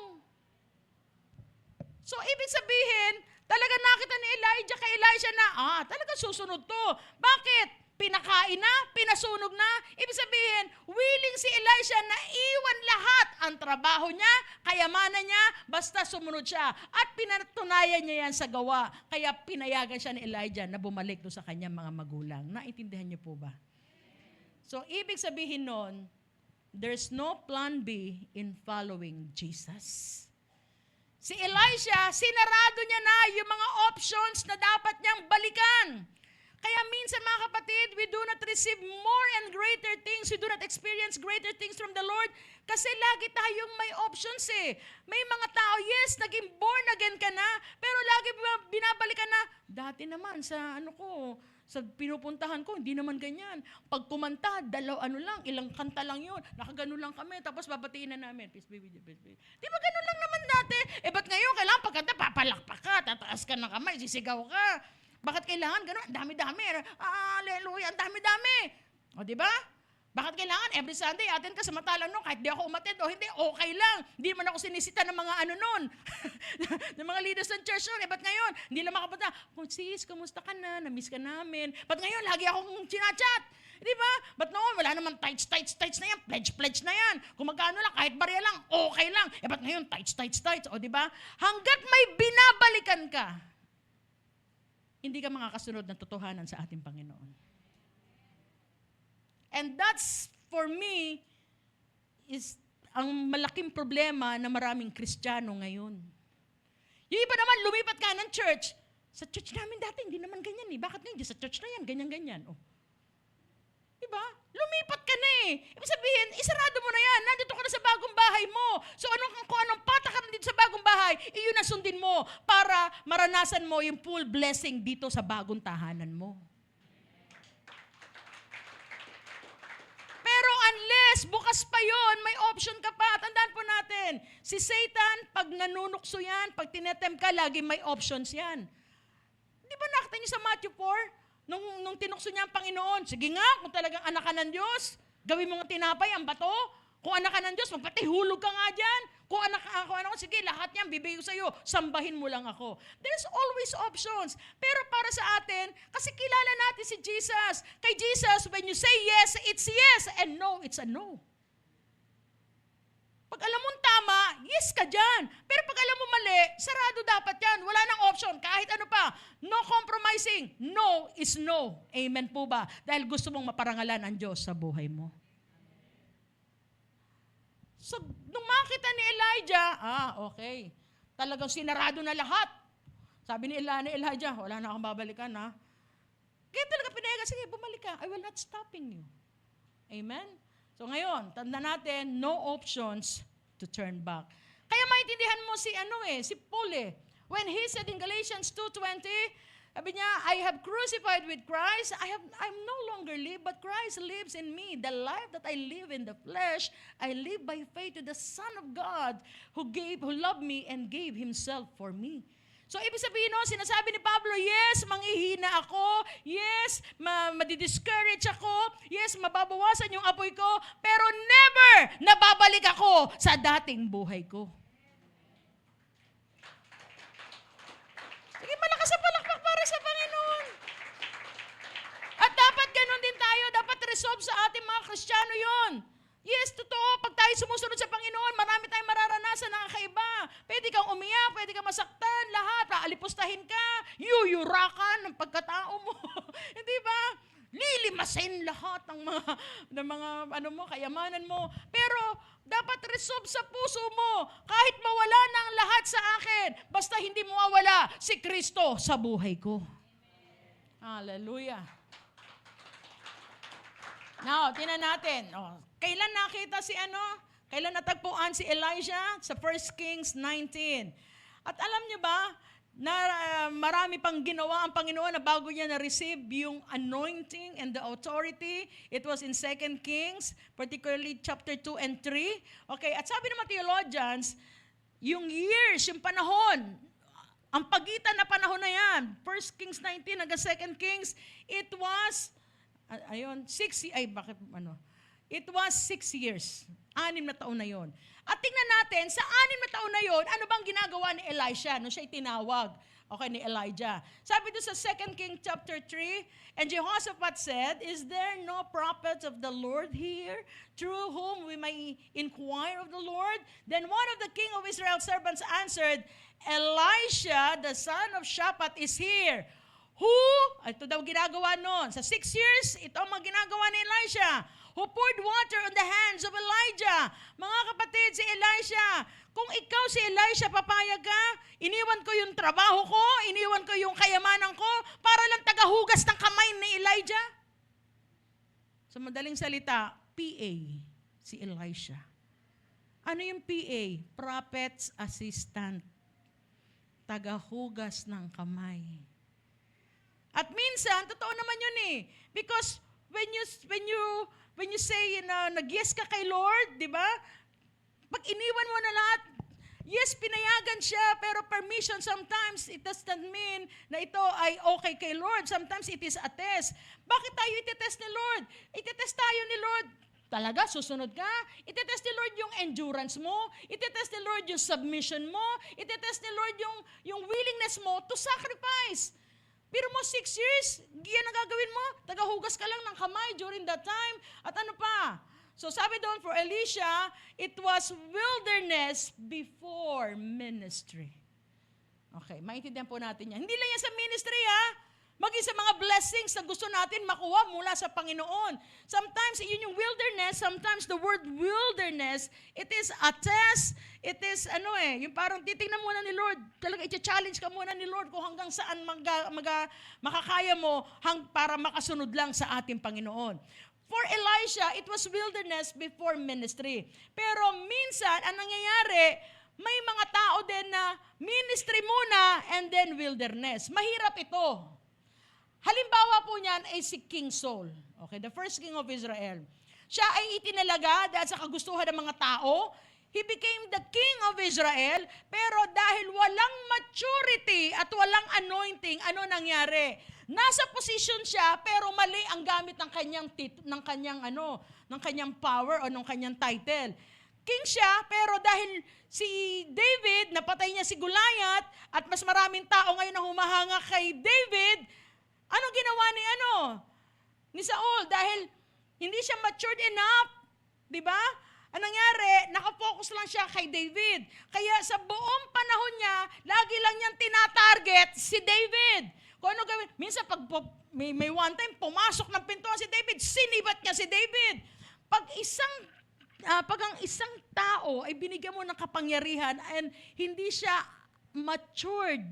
[SPEAKER 3] So, ibig sabihin, talaga nakita ni Elijah kay Elisha na, talaga susunod to. Bakit? Pinakain na, pinasunog na. Ibig sabihin, willing si Elisha na iwan lahat ang trabaho niya, kayamanan niya, basta sumunod siya. At pinatunayan niya yan sa gawa. Kaya pinayagan siya ni Elijah na bumalik doon sa kanyang mga magulang. Naintindihan niyo po ba? So, ibig sabihin nun, there's no plan B in following Jesus. Si Elisha, sinarado niya na yung mga options na dapat niyang balikan. Kaya minsan mga kapatid, we do not receive more and greater things. We do not experience greater things from the Lord kasi lagi tayong may options eh. May mga tao, yes, naging born again ka na, pero lagi binabalikan na, dati naman sa Sa pinupuntahan ko, hindi naman ganyan. Pag kumanta, ilang kanta lang yun. Nakagano lang kami, tapos babatiin na namin. Peace be with you, peace be with you. Di ba ganun lang naman dati? Ba't ngayon, kailangan pagkanta, papalakpak ka, tataas ka ng kamay, sisigaw ka. Bakit kailangan ganun? Ang dami-dami. Hallelujah, ang dami-dami. O, di ba? Bakit kailangan every Sunday attend ka samantalang no, kahit di ako umattend o hindi, okay lang. Hindi man ako sinisita ng mga nun. ng mga leaders ng church nun. Ba't ngayon? Hindi lang makapunta. Sis, kumusta ka na? Na-miss ka namin. Ba't ngayon? Lagi akong chinachat. Di ba? Ba't noon? Wala naman tights na yan. Pledge na yan. Kung magkano lang, kahit barya lang, okay lang. Ba't ngayon? Tights. O, di ba? Hanggat may binabalikan ka, hindi ka makakasunod ng totohanan sa ating Panginoon. And that's, for me, is ang malaking problema na maraming Kristiyano ngayon. Yung iba naman, lumipat ka ng church. Sa church namin dati, hindi naman ganyan eh. Bakit ngayon? Sa church na yan, ganyan-ganyan. Oh. Diba? Lumipat ka na eh. Ibig sabihin, isarado mo na yan. Nandito ka na sa bagong bahay mo. So kung anong patakaran dito sa bagong bahay, iyon na sundin mo para maranasan mo yung full blessing dito sa bagong tahanan mo. Pero unless bukas pa yon, may option ka pa. Tandaan po natin, si Satan, pag nanunukso yan, pag tinetem ka, lagi may options yan. Di ba nakita niyo sa Matthew 4? Nung tinukso niya ang Panginoon, sige nga, kung talagang anak ka ng Diyos, gawin mo ng tinapay, ang bato. Kung anak ka ng Diyos, magpatihulog ka nga dyan. Kung anak ka ako, sige, lahat yan, bibigay ko sa'yo, sambahin mo lang ako. There's always options. Pero para sa atin, kasi kilala natin si Jesus. Kay Jesus, when you say yes, it's yes, and no, it's a no. Pag alam mong tama, yes ka dyan. Pero pag alam mo mali, sarado dapat yan. Wala nang option, kahit ano pa. No compromising. No is no. Amen po ba? Dahil gusto mong maparangalan ang Diyos sa buhay mo. So, nung makita ni Elijah, okay. Talagang sinarado na lahat. Sabi ni Elijah, wala na akong babalikan, ha? Kaya talaga pinayagan, sige, bumalik ka. I will not stopping you. Amen? So ngayon, tanda natin, no options to turn back. Kaya maintindihan mo si Paul eh. When he said in Galatians 2:20, sabi niya, I have crucified with Christ. I'm no longer live, but Christ lives in me. The life that I live in the flesh, I live by faith to the Son of God who loved me and gave Himself for me. So, ibig sabihin sinasabi ni Pablo, yes, manghihina ako. Yes, madidiscourage ako. Yes, mababawasan yung apoy ko. Pero never nababalik ako sa dating buhay ko. Sige, malakas ang palakpak para sa Panginoon. At dapat ganun din tayo. Dapat resolve sa ating mga Kristiyano yon. Yes, totoo. Pag tayo sumusunod sa Panginoon, marami tayong mararanasan na kakaiba. Pwede kang umiyak, pwede kang masaktan, lahat. Alipustahin ka, yuyurakan ng pagkatao mo. Hindi ba? Lilimasin lahat ng mga kayamanan mo. Pero dapat resolve sa puso mo. Kahit mawala na ang lahat sa akin, basta hindi mawawala si Kristo sa buhay ko. Hallelujah. Now, tingnan natin. Kailan nakita kailan natagpuan si Elijah? Sa 1 Kings 19. At alam niyo ba, na marami pang ginawa ang Panginoon na bago niya na-receive yung anointing and the authority. It was in 2 Kings, particularly chapter 2 and 3. Okay, at sabi ng mga theologians, yung years, yung panahon, ang pagitan na panahon na yan, 1 Kings 19 hanggang 2 Kings, it was, it was 6 years. 6 na taon na yon. At tingnan natin, sa 6 na taon na yon, ano bang ginagawa ni Elisha nung siya'y tinawag? Okay, ni Elijah. Sabi doon sa 2 Kings chapter 3, and Jehoshaphat said, is there no prophet of the Lord here, through whom we may inquire of the Lord? Then one of the king of Israel's servants answered, Elisha, the son of Shaphat, is here. Who? Ito daw ginagawa noon. Sa 6 years, ito ang mga ginagawa ni Elisha. Who poured water on the hands of Elijah. Mga kapatid, si Elisha, kung ikaw si Elisha, papayag ka, iniwan ko yung trabaho ko, iniwan ko yung kayamanan ko, para lang tagahugas ng kamay ni Elijah. Sa madaling salita, PA, si Elisha. Ano yung PA? Prophet's assistant. Tagahugas ng kamay. At minsan, totoo naman yun eh. Because when you say na nag-yes ka kay Lord, di ba? Pag iniwan mo na lahat, yes, pinayagan siya, pero permission sometimes, it does not mean na ito ay okay kay Lord. Sometimes it is a test. Bakit tayo itetest ni Lord? Itetest tayo ni Lord. Talaga, susunod ka? Itetest ni Lord yung endurance mo. Itetest ni Lord yung submission mo. Itetest ni Lord yung willingness mo to sacrifice. Pero mo 6 years, yan ang gagawin mo. Tagahugas ka lang ng kamay during that time. At ano pa? So sabi doon for Elisha, it was wilderness before ministry. Okay, maintindihan po natin yan. Hindi lang yan sa ministry ha. Maging sa mga blessings na gusto natin makuha mula sa Panginoon. Sometimes, yun yung wilderness, sometimes the word wilderness, it is a test, it is yung parang titingnan muna ni Lord, talaga i-challenge ka muna ni Lord kung hanggang saan makakaya mo para makasunod lang sa ating Panginoon. For Elisha, it was wilderness before ministry. Pero minsan, ang nangyayari, may mga tao din na ministry muna and then wilderness. Mahirap ito. Halimbawa po niyan ay si King Saul. Okay, the first king of Israel. Siya ay itinalaga dahil sa kagustuhan ng mga tao. He became the king of Israel, pero dahil walang maturity at walang anointing, ano nangyari? Nasa position siya, pero mali ang gamit ng kanyang power o ng kanyang title. King siya, pero dahil si David, napatay niya si Goliath, at mas maraming tao ngayon na humahanga kay David, anong ginawa ni Saul? Dahil hindi siya matured enough, di ba? Anong nangyari? Nakafocus lang siya kay David. Kaya sa buong panahon niya, lagi lang niyang tinatarget si David. Kung ano gawin, minsan pag may one time, pumasok ng pintuan si David, sinibat niya si David. Pag ang isang tao ay binigyan mo ng kapangyarihan and hindi siya matured,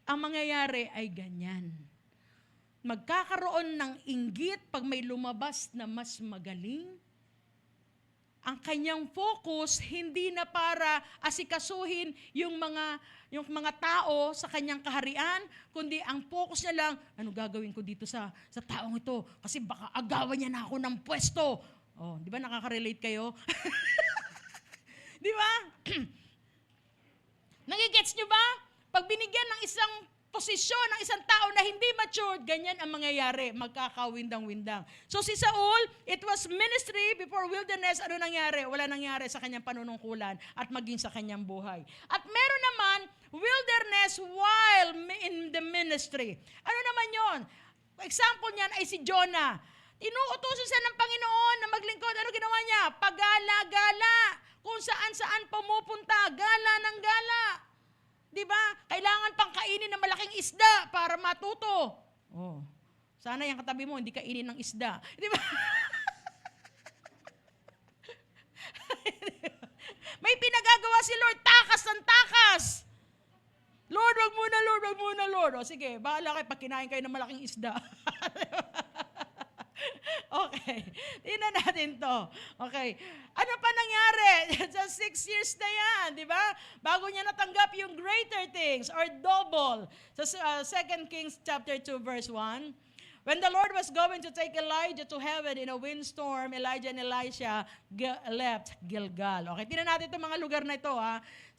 [SPEAKER 3] ang mangyayari ay ganyan. Magkakaroon ng inggit pag may lumabas na mas magaling. Ang kanyang focus hindi na para asikasuhin yung mga tao sa kanyang kaharian, kundi ang focus niya lang, ano gagawin ko dito sa taong ito? Kasi baka agawan niya na ako ng pwesto. Oh, di ba nakaka-relate kayo? Di ba? Nagigets niyo ba? Pag binigyan ng isang posisyon ng isang tao na hindi matured, ganyan ang mangyayari, magkakawindang-windang. So si Saul, it was ministry before wilderness. Ano nangyari? Wala nangyari sa kanyang panunungkulan at maging sa kanyang buhay. At meron naman, wilderness while in the ministry. Ano naman yon? Example niyan ay si Jonah. Inuutosan siya ng Panginoon na maglingkod. Ano ginawa niya? Pagala-gala. Kung saan-saan pumupunta, gala ng gala. Diba? Kailangan pang kainin ng malaking isda para matuto. Oh. Sana yung katabi mo, hindi kainin ng isda. Diba? May pinagagawa si Lord, takas ng takas. Lord, wag muna, Lord, wag muna, Lord. O sige, bahala kayo pag kinain kayo ng malaking isda. Okay, tingnan natin to. Okay, ano pa nangyari? Sa 6 years na yan, di ba? Bago niya natanggap yung greater things or double. Sa 2 Kings chapter 2 verse 1, when the Lord was going to take Elijah to heaven in a windstorm, Elijah and Elisha left Gilgal. Okay, tingnan natin itong mga lugar na ito.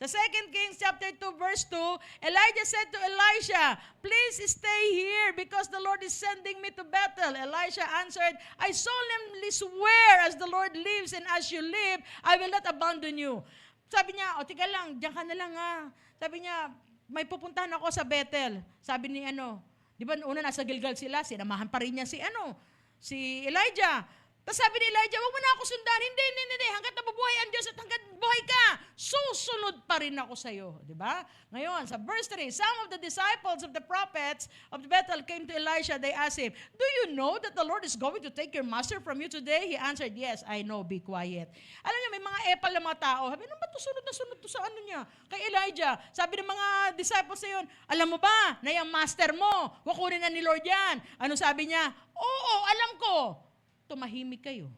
[SPEAKER 3] Sa 2 Kings chapter 2 verse 2, Elijah said to Elisha, "Please stay here because the Lord is sending me to Bethel." Elisha answered, "I solemnly swear as the Lord lives and as you live, I will not abandon you." Sabi niya, tika lang, diyan ka na lang Sabi niya, may pupuntahan ako sa Bethel. Sabi ni di ba una nasa Gilgal sila, sinamahan pa rin niya si Elijah. Tapos sabi ni Elijah, wag mo na ako sundan. Hindi. Hanggat nabubuhay ang Diyos at hanggat buhay ka, susunod pa rin ako sa iyo. Di ba? Ngayon, sa verse 3, some of the disciples of the prophets of Bethel came to Elisha. They asked him, "Do you know that the Lord is going to take your master from you today?" He answered, "Yes, I know. Be quiet." Alam niyo, may mga epal na mga tao. Sabi, ba't sunod na sunod to sa niya? Kay Elijah. Sabi ng mga disciples na yun, alam mo ba na yung master mo, wakunin na ni Lord yan. Ano sabi niya? Oo, alam ko. Tumahimik kayo.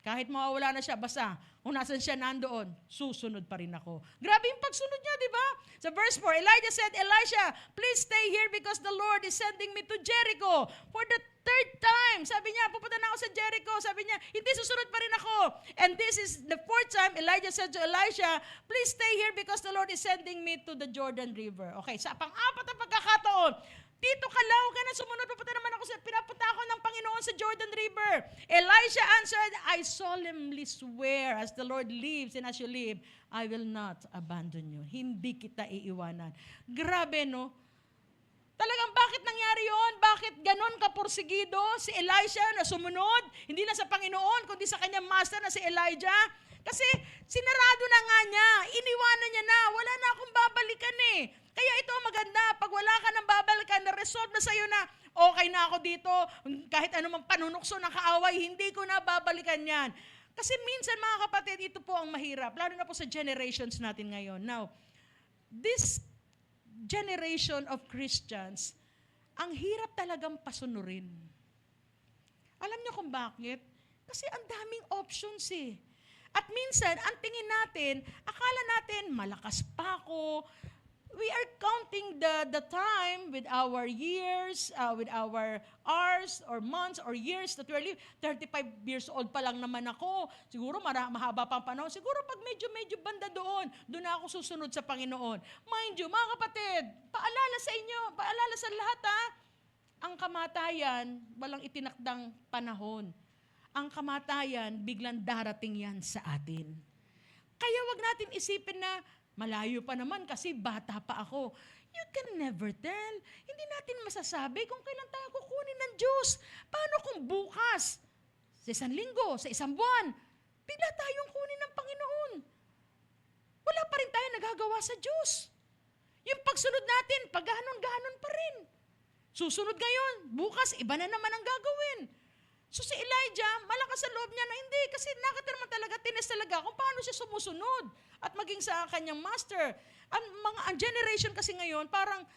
[SPEAKER 3] Kahit mawawala na siya, basta kung nasan siya nandoon, susunod pa rin ako. Grabe yung pagsunod niya, di ba? Sa verse 4, Elijah said, Elisha, please stay here because the Lord is sending me to Jericho for the third time. Sabi niya, pupunta na ako sa Jericho. Sabi niya, hindi, susunod pa rin ako. And this is the fourth time, Elijah said to Elisha, please stay here because the Lord is sending me to the Jordan River. Okay, sa pang-apat na pagkakataon, dito ka lang, ka na sumunod, pupunta naman ako pinapunta ako ng Panginoon sa Jordan River. Elisha answered, I solemnly swear as the Lord lives and as you live, I will not abandon you. Hindi kita iiwanan. Grabe, no? Talagang bakit nangyari yon? Bakit ganon kapursigido si Elisha na sumunod? Hindi na sa Panginoon, kundi sa kanyang master na si Elijah. Kasi sinarado na nga niya, iniwanan niya na, wala na akong babalikan eh. Kaya ito maganda, pag wala ka nang babalikan, na-resolve na sa'yo na, okay na ako dito, kahit anumang panunukso ng kaaway, hindi ko na babalikan yan. Kasi minsan mga kapatid, ito po ang mahirap, lalo na po sa generations natin ngayon. Now, this generation of Christians, ang hirap talagang pasunurin. Alam niyo kung bakit? Kasi ang daming options eh. At minsan, ang tingin natin, akala natin, malakas pa ako. We are counting the time with our years, with our hours or months or years that we're living. 35 years old pa lang naman ako. Siguro mahaba pang panahon. Siguro pag medyo banda doon na ako susunod sa Panginoon. Mind you, mga kapatid, paalala sa inyo, paalala sa lahat ang kamatayan, walang itinakdang panahon. Ang kamatayan, biglang darating yan sa atin. Kaya wag natin isipin na, malayo pa naman kasi bata pa ako. You can never tell. Hindi natin masasabi kung kailan tayo kukunin ng Diyos. Paano kung bukas, sa isang linggo, sa isang buwan, bigla tayong kunin ng Panginoon? Wala pa rin tayo nagagawa sa Diyos. Yung pagsunod natin, pagganon-ganon pa rin. Susunod ngayon, bukas, iba na naman ang gagawin. So si Elijah, malakas sa loob niya na hindi kasi nakita naman talaga, tinis talaga kung paano siya sumusunod at maging sa kanyang master. Ang generation kasi ngayon, parang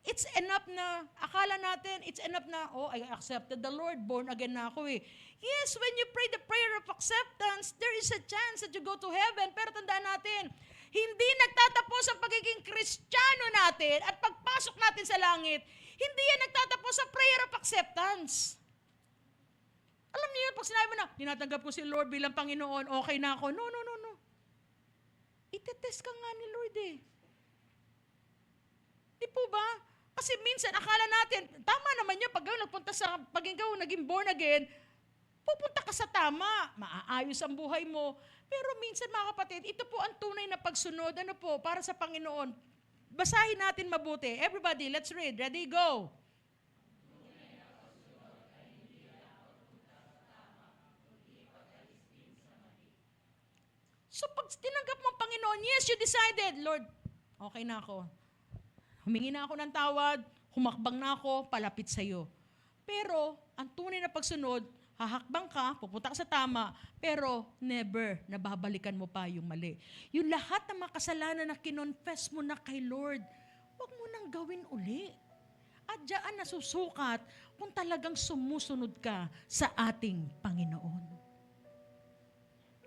[SPEAKER 3] it's enough na, akala natin, it's enough na, oh, I accepted the Lord, born again na ako eh. Yes, when you pray the prayer of acceptance, there is a chance that you go to heaven. Pero tandaan natin, hindi nagtatapos ang pagiging Kristiyano natin at pagpasok natin sa langit, hindi yan nagtatapos sa prayer of acceptance. Alam niyo yun, pag sinabi mo na, tinatanggap ko si Lord bilang Panginoon, okay na ako. No. Itetest ka nga ni Lord eh. Di po ba? Kasi minsan, akala natin, tama naman yun, pag nagpunta sa, pag ikaw naging born again, pupunta ka sa tama, maaayos ang buhay mo. Pero minsan, mga kapatid, ito po ang tunay na pagsunod, ano po, para sa Panginoon. Basahin natin mabuti. Everybody, let's read. Ready, go. So pag tinanggap mo ang Panginoon, yes, you decided, Lord, okay na ako. Humingi na ako ng tawad, humakbang na ako, palapit sa iyo. Pero, ang tunay na pagsunod, hahakbang ka, pupunta ka sa tama, pero never nababalikan mo pa yung mali. Yung lahat ng mga kasalanan na kinonfess mo na kay Lord, huwag mo nang gawin uli. At diyan nasusukat kung talagang sumusunod ka sa ating Panginoon.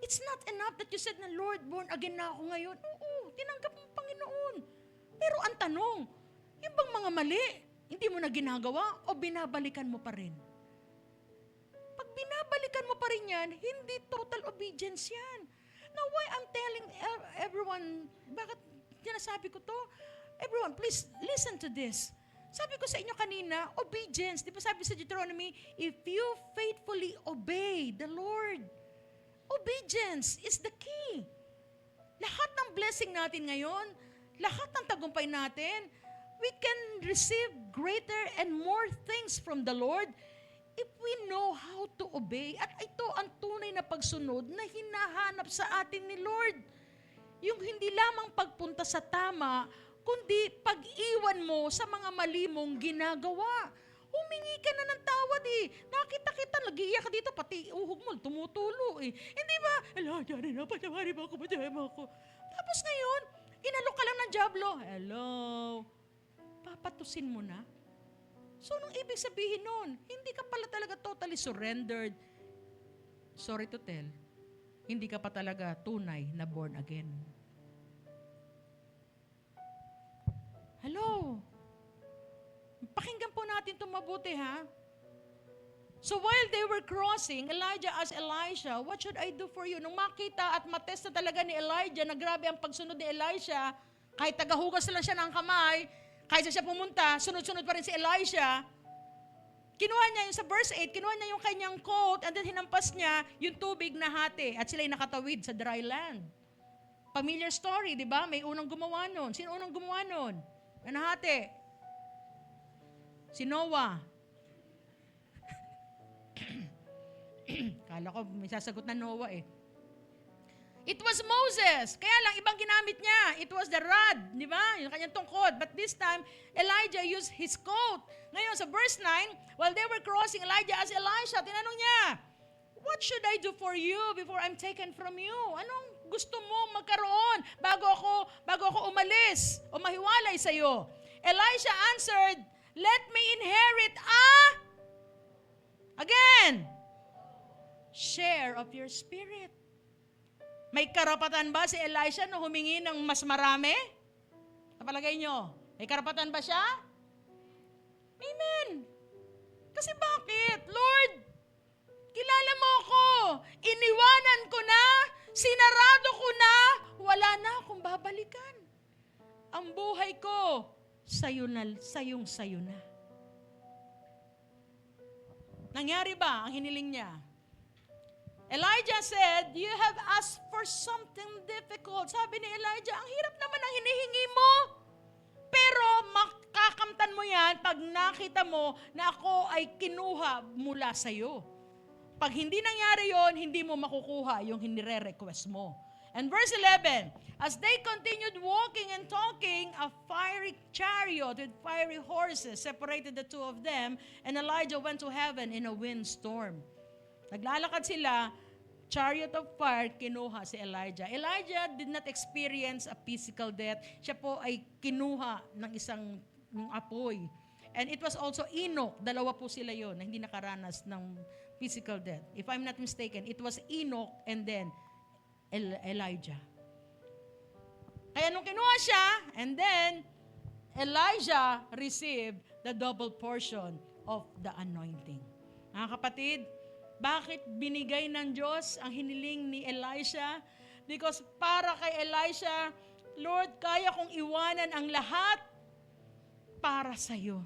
[SPEAKER 3] It's not enough that you said na, Lord, born again na ako ngayon. Oo, tinanggap mo ang Panginoon. Pero ang tanong, yung bang mga mali, hindi mo na ginagawa o binabalikan mo pa rin? Pag binabalikan mo pa rin yan, hindi total obedience yan. Now, why I'm telling everyone, bakit sinasabi ko to? Everyone, please listen to this. Sabi ko sa inyo kanina, obedience. Di ba sabi sa Deuteronomy, if you faithfully obey the Lord, obedience is the key. Lahat ng blessing natin ngayon, lahat ng tagumpay natin, we can receive greater and more things from the Lord if we know how to obey. At ito ang tunay na pagsunod na hinahanap sa atin ni Lord. Yung hindi lamang pagpunta sa tama, kundi pag-iwan mo sa mga mali mong ginagawa. Humingi ka na ng tawad eh. Nakita kita, nag-iiyak ka dito, pati uhog mo, tumutulo eh. Hindi ba? Hello, Johnny, patawari mo ako, patawari mo ako. Tapos ngayon, inalok ka lang ng Diablo. Hello. Papatusin mo na? So, anong ibig sabihin nun? Hindi ka pala talaga totally surrendered. sorry to tell, hindi ka pa talaga tunay na born again. Hello? Pakinggan po natin ito mabuti, ha? So while they were crossing, Elijah asked Elisha, what should I do for you? Nung makita at matest na talaga ni Elijah na grabe ang pagsunod ni Elisha, kahit tagahugas lang siya ng kamay, kahit siya pumunta, sunod-sunod pa rin si Elisha, kinuha niya yung sa verse 8, kinuha niya yung kanyang coat and then hinampas niya yung tubig na hati at sila'y nakatawid sa dry land. Familiar story, di ba? May unang gumawa nun. Sino unang gumawa nun? Nahati. Si Noah. Kala ko may sasagot na Noah eh. It was Moses. Kaya lang, ibang ginamit niya. It was the rod, di ba? Yung kanyang tungkod. But this time, Elijah used his coat. Ngayon, sa verse 9, while they were crossing, Elijah asked Elisha, tinanong niya, what should I do for you before I'm taken from you? Anong gusto mo magkaroon bago ako umalis o mahiwalay sa iyo? Elisha answered, let me inherit again, share of your spirit. May karapatan ba si Elisha na humingi ng mas marami? Kapalagay nyo, may karapatan ba siya? Amen. Kasi bakit? Lord, kilala mo ako. Iniwanan ko na, sinarado ko na, wala na akong babalikan. Ang buhay ko, sayong na. Nangyari ba ang hiniling niya? Elijah said, you have asked for something difficult. Sabi ni Elijah, ang hirap naman ang hinihingi mo. Pero makakamtan mo yan pag nakita mo na ako ay kinuha mula sa iyo. Pag hindi nangyari yon, hindi mo makukuha yung hinire-request mo. And verse 11, as they continued walking and talking, a fiery chariot with fiery horses separated the two of them, and Elijah went to heaven in a windstorm. Naglalakad sila, chariot of fire, kinuha si Elijah. Elijah did not experience a physical death. Siya po ay kinuha ng isang apoy. And it was also Enoch, dalawa po sila yon na hindi nakaranas ng physical death. If I'm not mistaken, it was Enoch and then Elijah. Kaya nung kinuha siya, and then Elijah received the double portion of the anointing. Mga kapatid, bakit binigay ng Diyos ang hiniling ni Elisha? Because para kay Elisha, Lord, kaya kong iwanan ang lahat para sa iyo.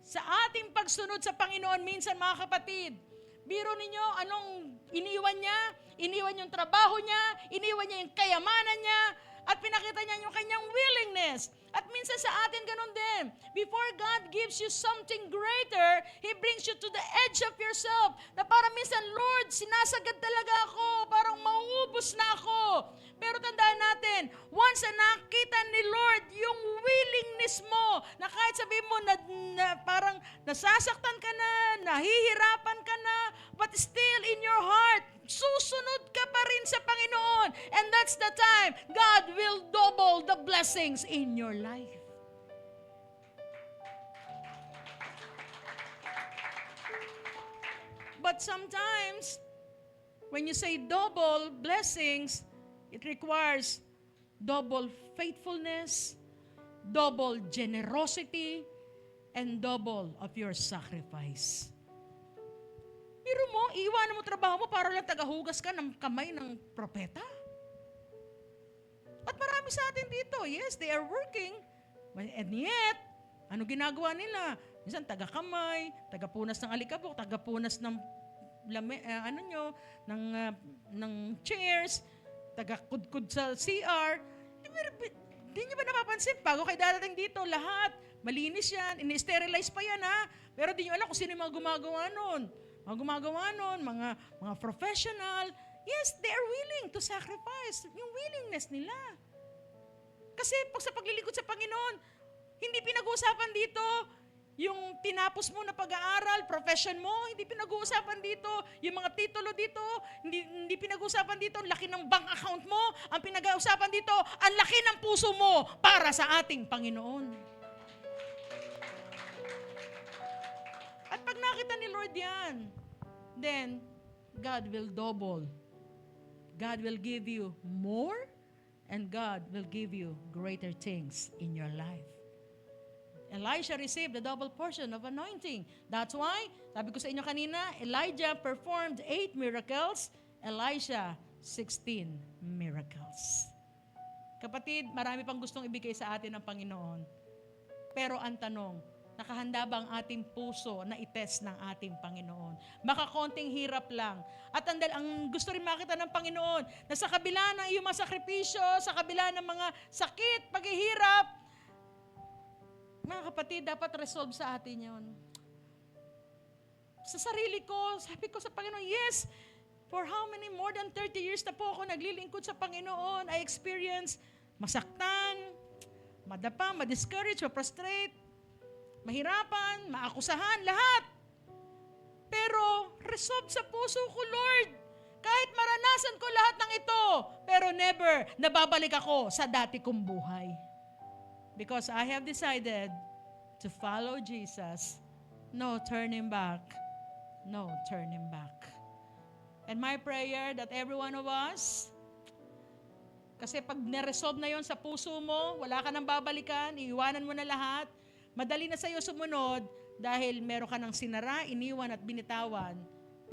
[SPEAKER 3] Sa ating pagsunod sa Panginoon, minsan mga kapatid, biro ninyo anong iniwan niya? Iniwan yung trabaho niya, iniwan niya yung kayamanan niya, at pinakita niya yung kanyang willingness. At minsan sa atin ganun din. Before God gives you something greater, He brings you to the edge of yourself. Na parang minsan, Lord, sinasagad talaga ako. Parang mauubos na ako. Pero tandaan natin, once na nakita ni Lord yung willingness mo, na kahit sabihin mo na parang nasasaktan ka na, nahihirapan ka na, but still in your heart, susunod ka pa rin sa Panginoon. And that's the time God will double the blessings in your life. But sometimes, when you say double blessings, it requires double faithfulness, double generosity, and double of your sacrifice. Pero mo, iiwanan mo trabaho mo para lang tagahugas ka ng kamay ng propeta? At marami sa atin dito, yes, they are working, and yet, ano ginagawa nila? Minsan taga-kamay, taga-punas ng alikabok, taga-punas ng ng chairs, taga-kudkud sa CR. Di niyo ba napapansin? Bago kayo dadating dito, lahat, malinis yan, in-sterilize pa yan ha. Pero di niyo alam kung sino yung mga gumagawa nun. Mga professional, yes, they are willing to sacrifice yung willingness nila. Kasi pag sa paglilingkod sa Panginoon, hindi pinag-uusapan dito yung tinapos mo na pag-aaral, profession mo, hindi pinag-uusapan dito yung mga titulo dito, hindi pinag-uusapan dito ang laki ng bank account mo, ang pinag-uusapan dito, ang laki ng puso mo para sa ating Panginoon. At pag nakita ni Lord yan, then, God will double. God will give you more, and God will give you greater things in your life. Elisha received the double portion of anointing. That's why, sabi ko sa inyo kanina, Elijah performed 8 miracles, Elisha 16 miracles. Kapatid, marami pang gustong ibigay sa atin ng Panginoon. Pero ang tanong, nakahanda ba ang ating puso na itest ng ating Panginoon? Baka konting hirap lang. At ang gusto rin makita ng Panginoon, na sa kabila ng iyong mga sakripisyo, sa kabila ng mga sakit, paghihirap, mga kapatid, dapat resolve sa atin yun. Sa sarili ko, sabi ko sa Panginoon, yes, for how many, more than 30 years na po ako naglilingkod sa Panginoon, I experience masaktan, madapa, ma-discourage, ma-frustrate, mahirapan, maakusahan, lahat. Pero, resolve sa puso ko, Lord, kahit maranasan ko lahat ng ito, pero never nababalik ako sa dati kong buhay. Because I have decided to follow Jesus. No turning back. No turning back. And my prayer that every one of us, kasi pag na-resolve na yon sa puso mo, wala ka nang babalikan, iiwanan mo na lahat, madali na sa'yo sumunod dahil meron ka ng sinara, iniwan at binitawan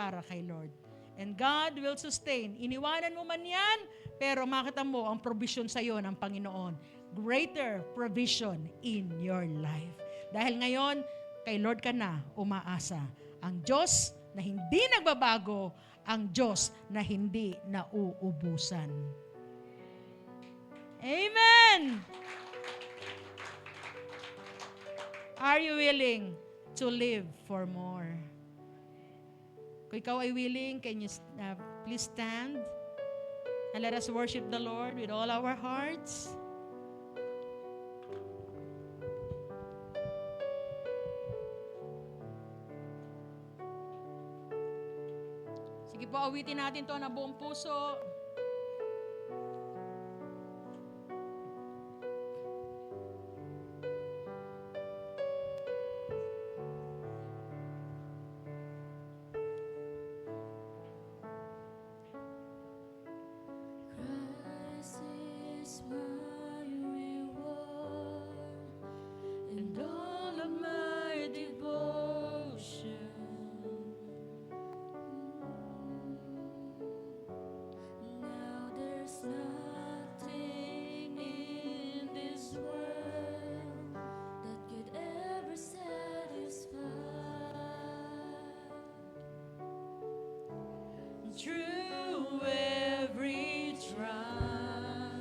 [SPEAKER 3] para kay Lord. And God will sustain. Iniwanan mo man yan, pero makita mo ang provision sa'yo ng Panginoon. Greater provision in your life. Dahil ngayon, kay Lord ka na umaasa. Ang Diyos na hindi nagbabago, ang Diyos na hindi nauubusan. Amen! Are you willing to live for more? Kung ikaw ay willing, can you please stand and let us worship the Lord with all our hearts? Sige po, awitin natin to na buong puso.
[SPEAKER 1] Christ is my reward and all of my devotion. Now there's nothing in this world that could ever satisfy. Through every trial,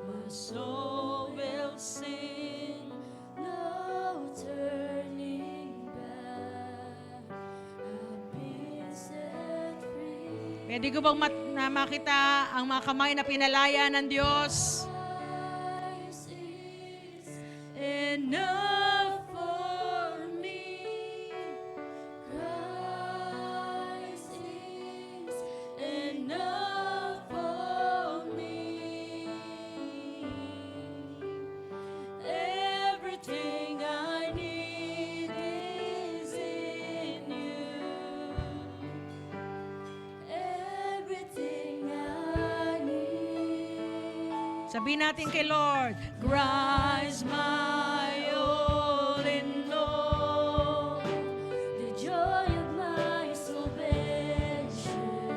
[SPEAKER 1] my soul will sing, no turning back. I've been set free.
[SPEAKER 3] Pwede ko bang makita ang mga kamay na pinalaya ng Diyos?
[SPEAKER 1] Christ is enough for me. Christ is enough for me. Everything I need is in you. Everything I need.
[SPEAKER 3] Sabihin natin kay Lord,
[SPEAKER 1] Christ my all in all, the joy of my salvation.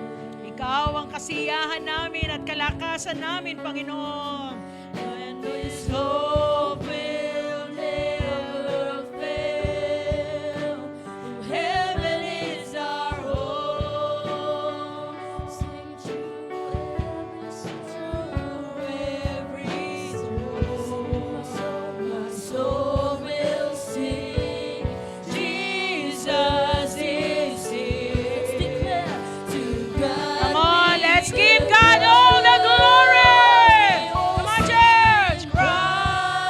[SPEAKER 3] Ikaw ang kasiyahan namin at kalakasan namin, Panginoon.
[SPEAKER 1] And His hope will never fail. Heaven is our home. Sing through every storm. My soul will sing. Jesus is here. Let's declare to God.
[SPEAKER 3] Come on, let's give God all the glory! Come on, church!
[SPEAKER 1] Christ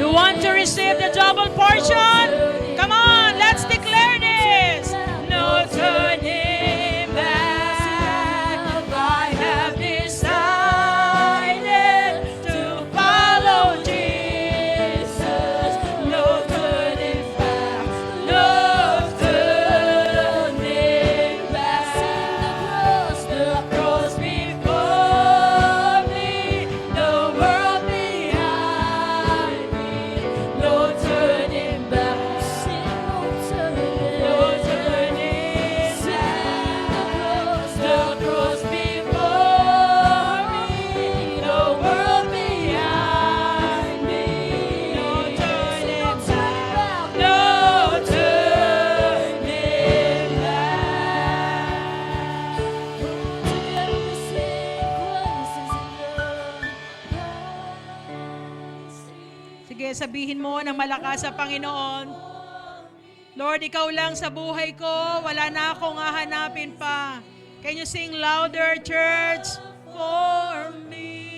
[SPEAKER 3] You want to receive the double portion? Come on, let's declare this. No turning back. I have decided to follow Jesus. No turning back. No turning back. The cross before me, the world behind me. No turning back. No turning back. The cross before me, the world behind me. No turning back. No turning back. Sige, sabihin mo ng malakas sa Panginoon, Lord, ikaw lang sa buhay ko, wala na akong hahanapin pa. Can you sing louder, church? For me,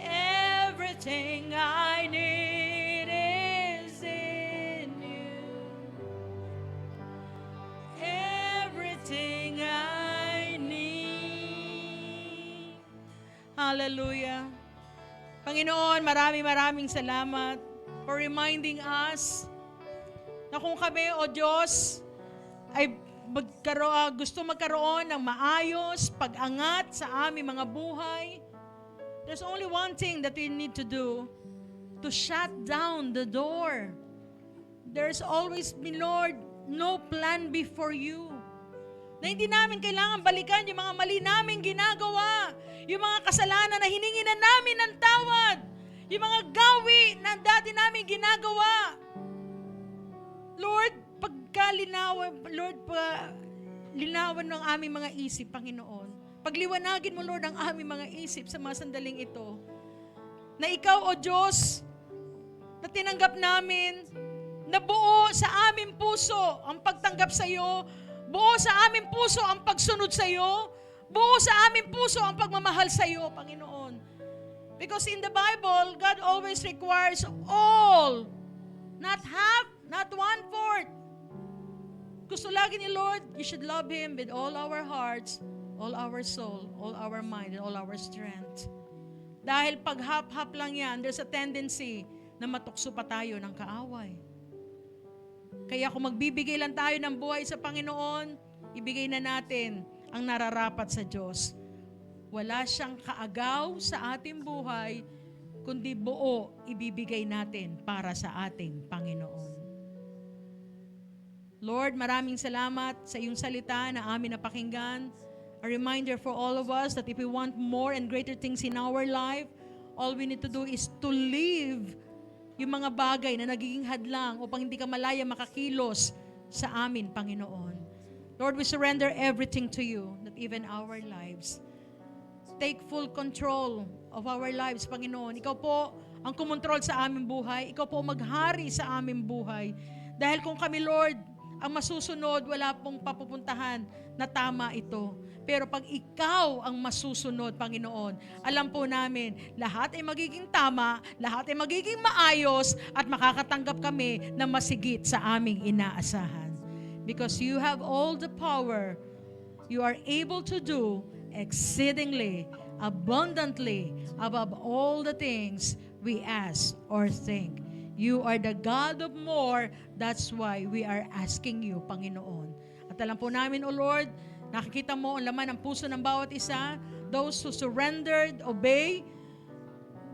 [SPEAKER 3] everything I need is in you. Everything I need. Hallelujah. Panginoon, maraming salamat for reminding us na kung kami, O Diyos, ay gusto magkaroon ng maayos, pag-angat sa aming mga buhay, there's only one thing that we need to do, to shut down the door. There's always been, Lord, no plan before you. Na hindi namin kailangan balikan yung mga mali namin ginagawa, yung mga kasalanan na hiningi na namin ng tawad, yung mga gawi na dati namin ginagawa. Lord, linawan ng aming mga isip, Panginoon. Pagliwanagin mo, Lord, ang aming mga isip sa mga sandaling ito. Na ikaw, O Diyos, na tinanggap namin, na buo sa aming puso ang pagtanggap sa iyo, buo sa aming puso ang pagsunod sa iyo, buo sa aming puso ang pagmamahal sa iyo, Panginoon. Because in the Bible, God always requires all, not half, not 1/4. Gusto lagi ni Lord, you should love Him with all our hearts, all our soul, all our mind, and all our strength. Dahil pag hap-hap lang yan, there's a tendency na matukso pa tayo ng kaaway. Kaya kung magbibigay lang tayo ng buhay sa Panginoon, ibigay na natin ang nararapat sa Diyos. Wala siyang kaagaw sa ating buhay, kundi buo ibibigay natin para sa ating Panginoon. Lord, maraming salamat sa iyong salita na amin napakinggan. A reminder for all of us that if we want more and greater things in our life, all we need to do is to live yung mga bagay na nagiging hadlang upang hindi ka malaya makakilos sa amin, Panginoon. Lord, we surrender everything to you, that even our lives. Take full control of our lives, Panginoon. Ikaw po ang kumontrol sa aming buhay. Ikaw po maghari sa aming buhay. Dahil kung kami, Lord, ang masusunod, wala pong papupuntahan na tama ito. Pero pag ikaw ang masusunod, Panginoon, alam po namin, lahat ay magiging tama, lahat ay magiging maayos, at makakatanggap kami ng masigit sa aming inaasahan. Because you have all the power, you are able to do exceedingly, abundantly, above all the things we ask or think. You are the God of more. That's why we are asking you, Panginoon. At alam po namin, O Lord, nakikita mo ang laman ng puso ng bawat isa, those who surrendered, obey,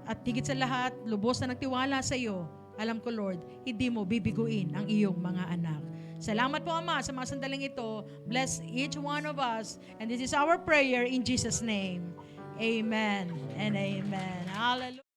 [SPEAKER 3] at higit sa lahat, lubos na nagtiwala sa iyo. Alam ko, Lord, hindi mo bibiguin ang iyong mga anak. Salamat po, Ama, sa mga sandaling ito. Bless each one of us. And this is our prayer in Jesus' name. Amen and amen. Hallelujah.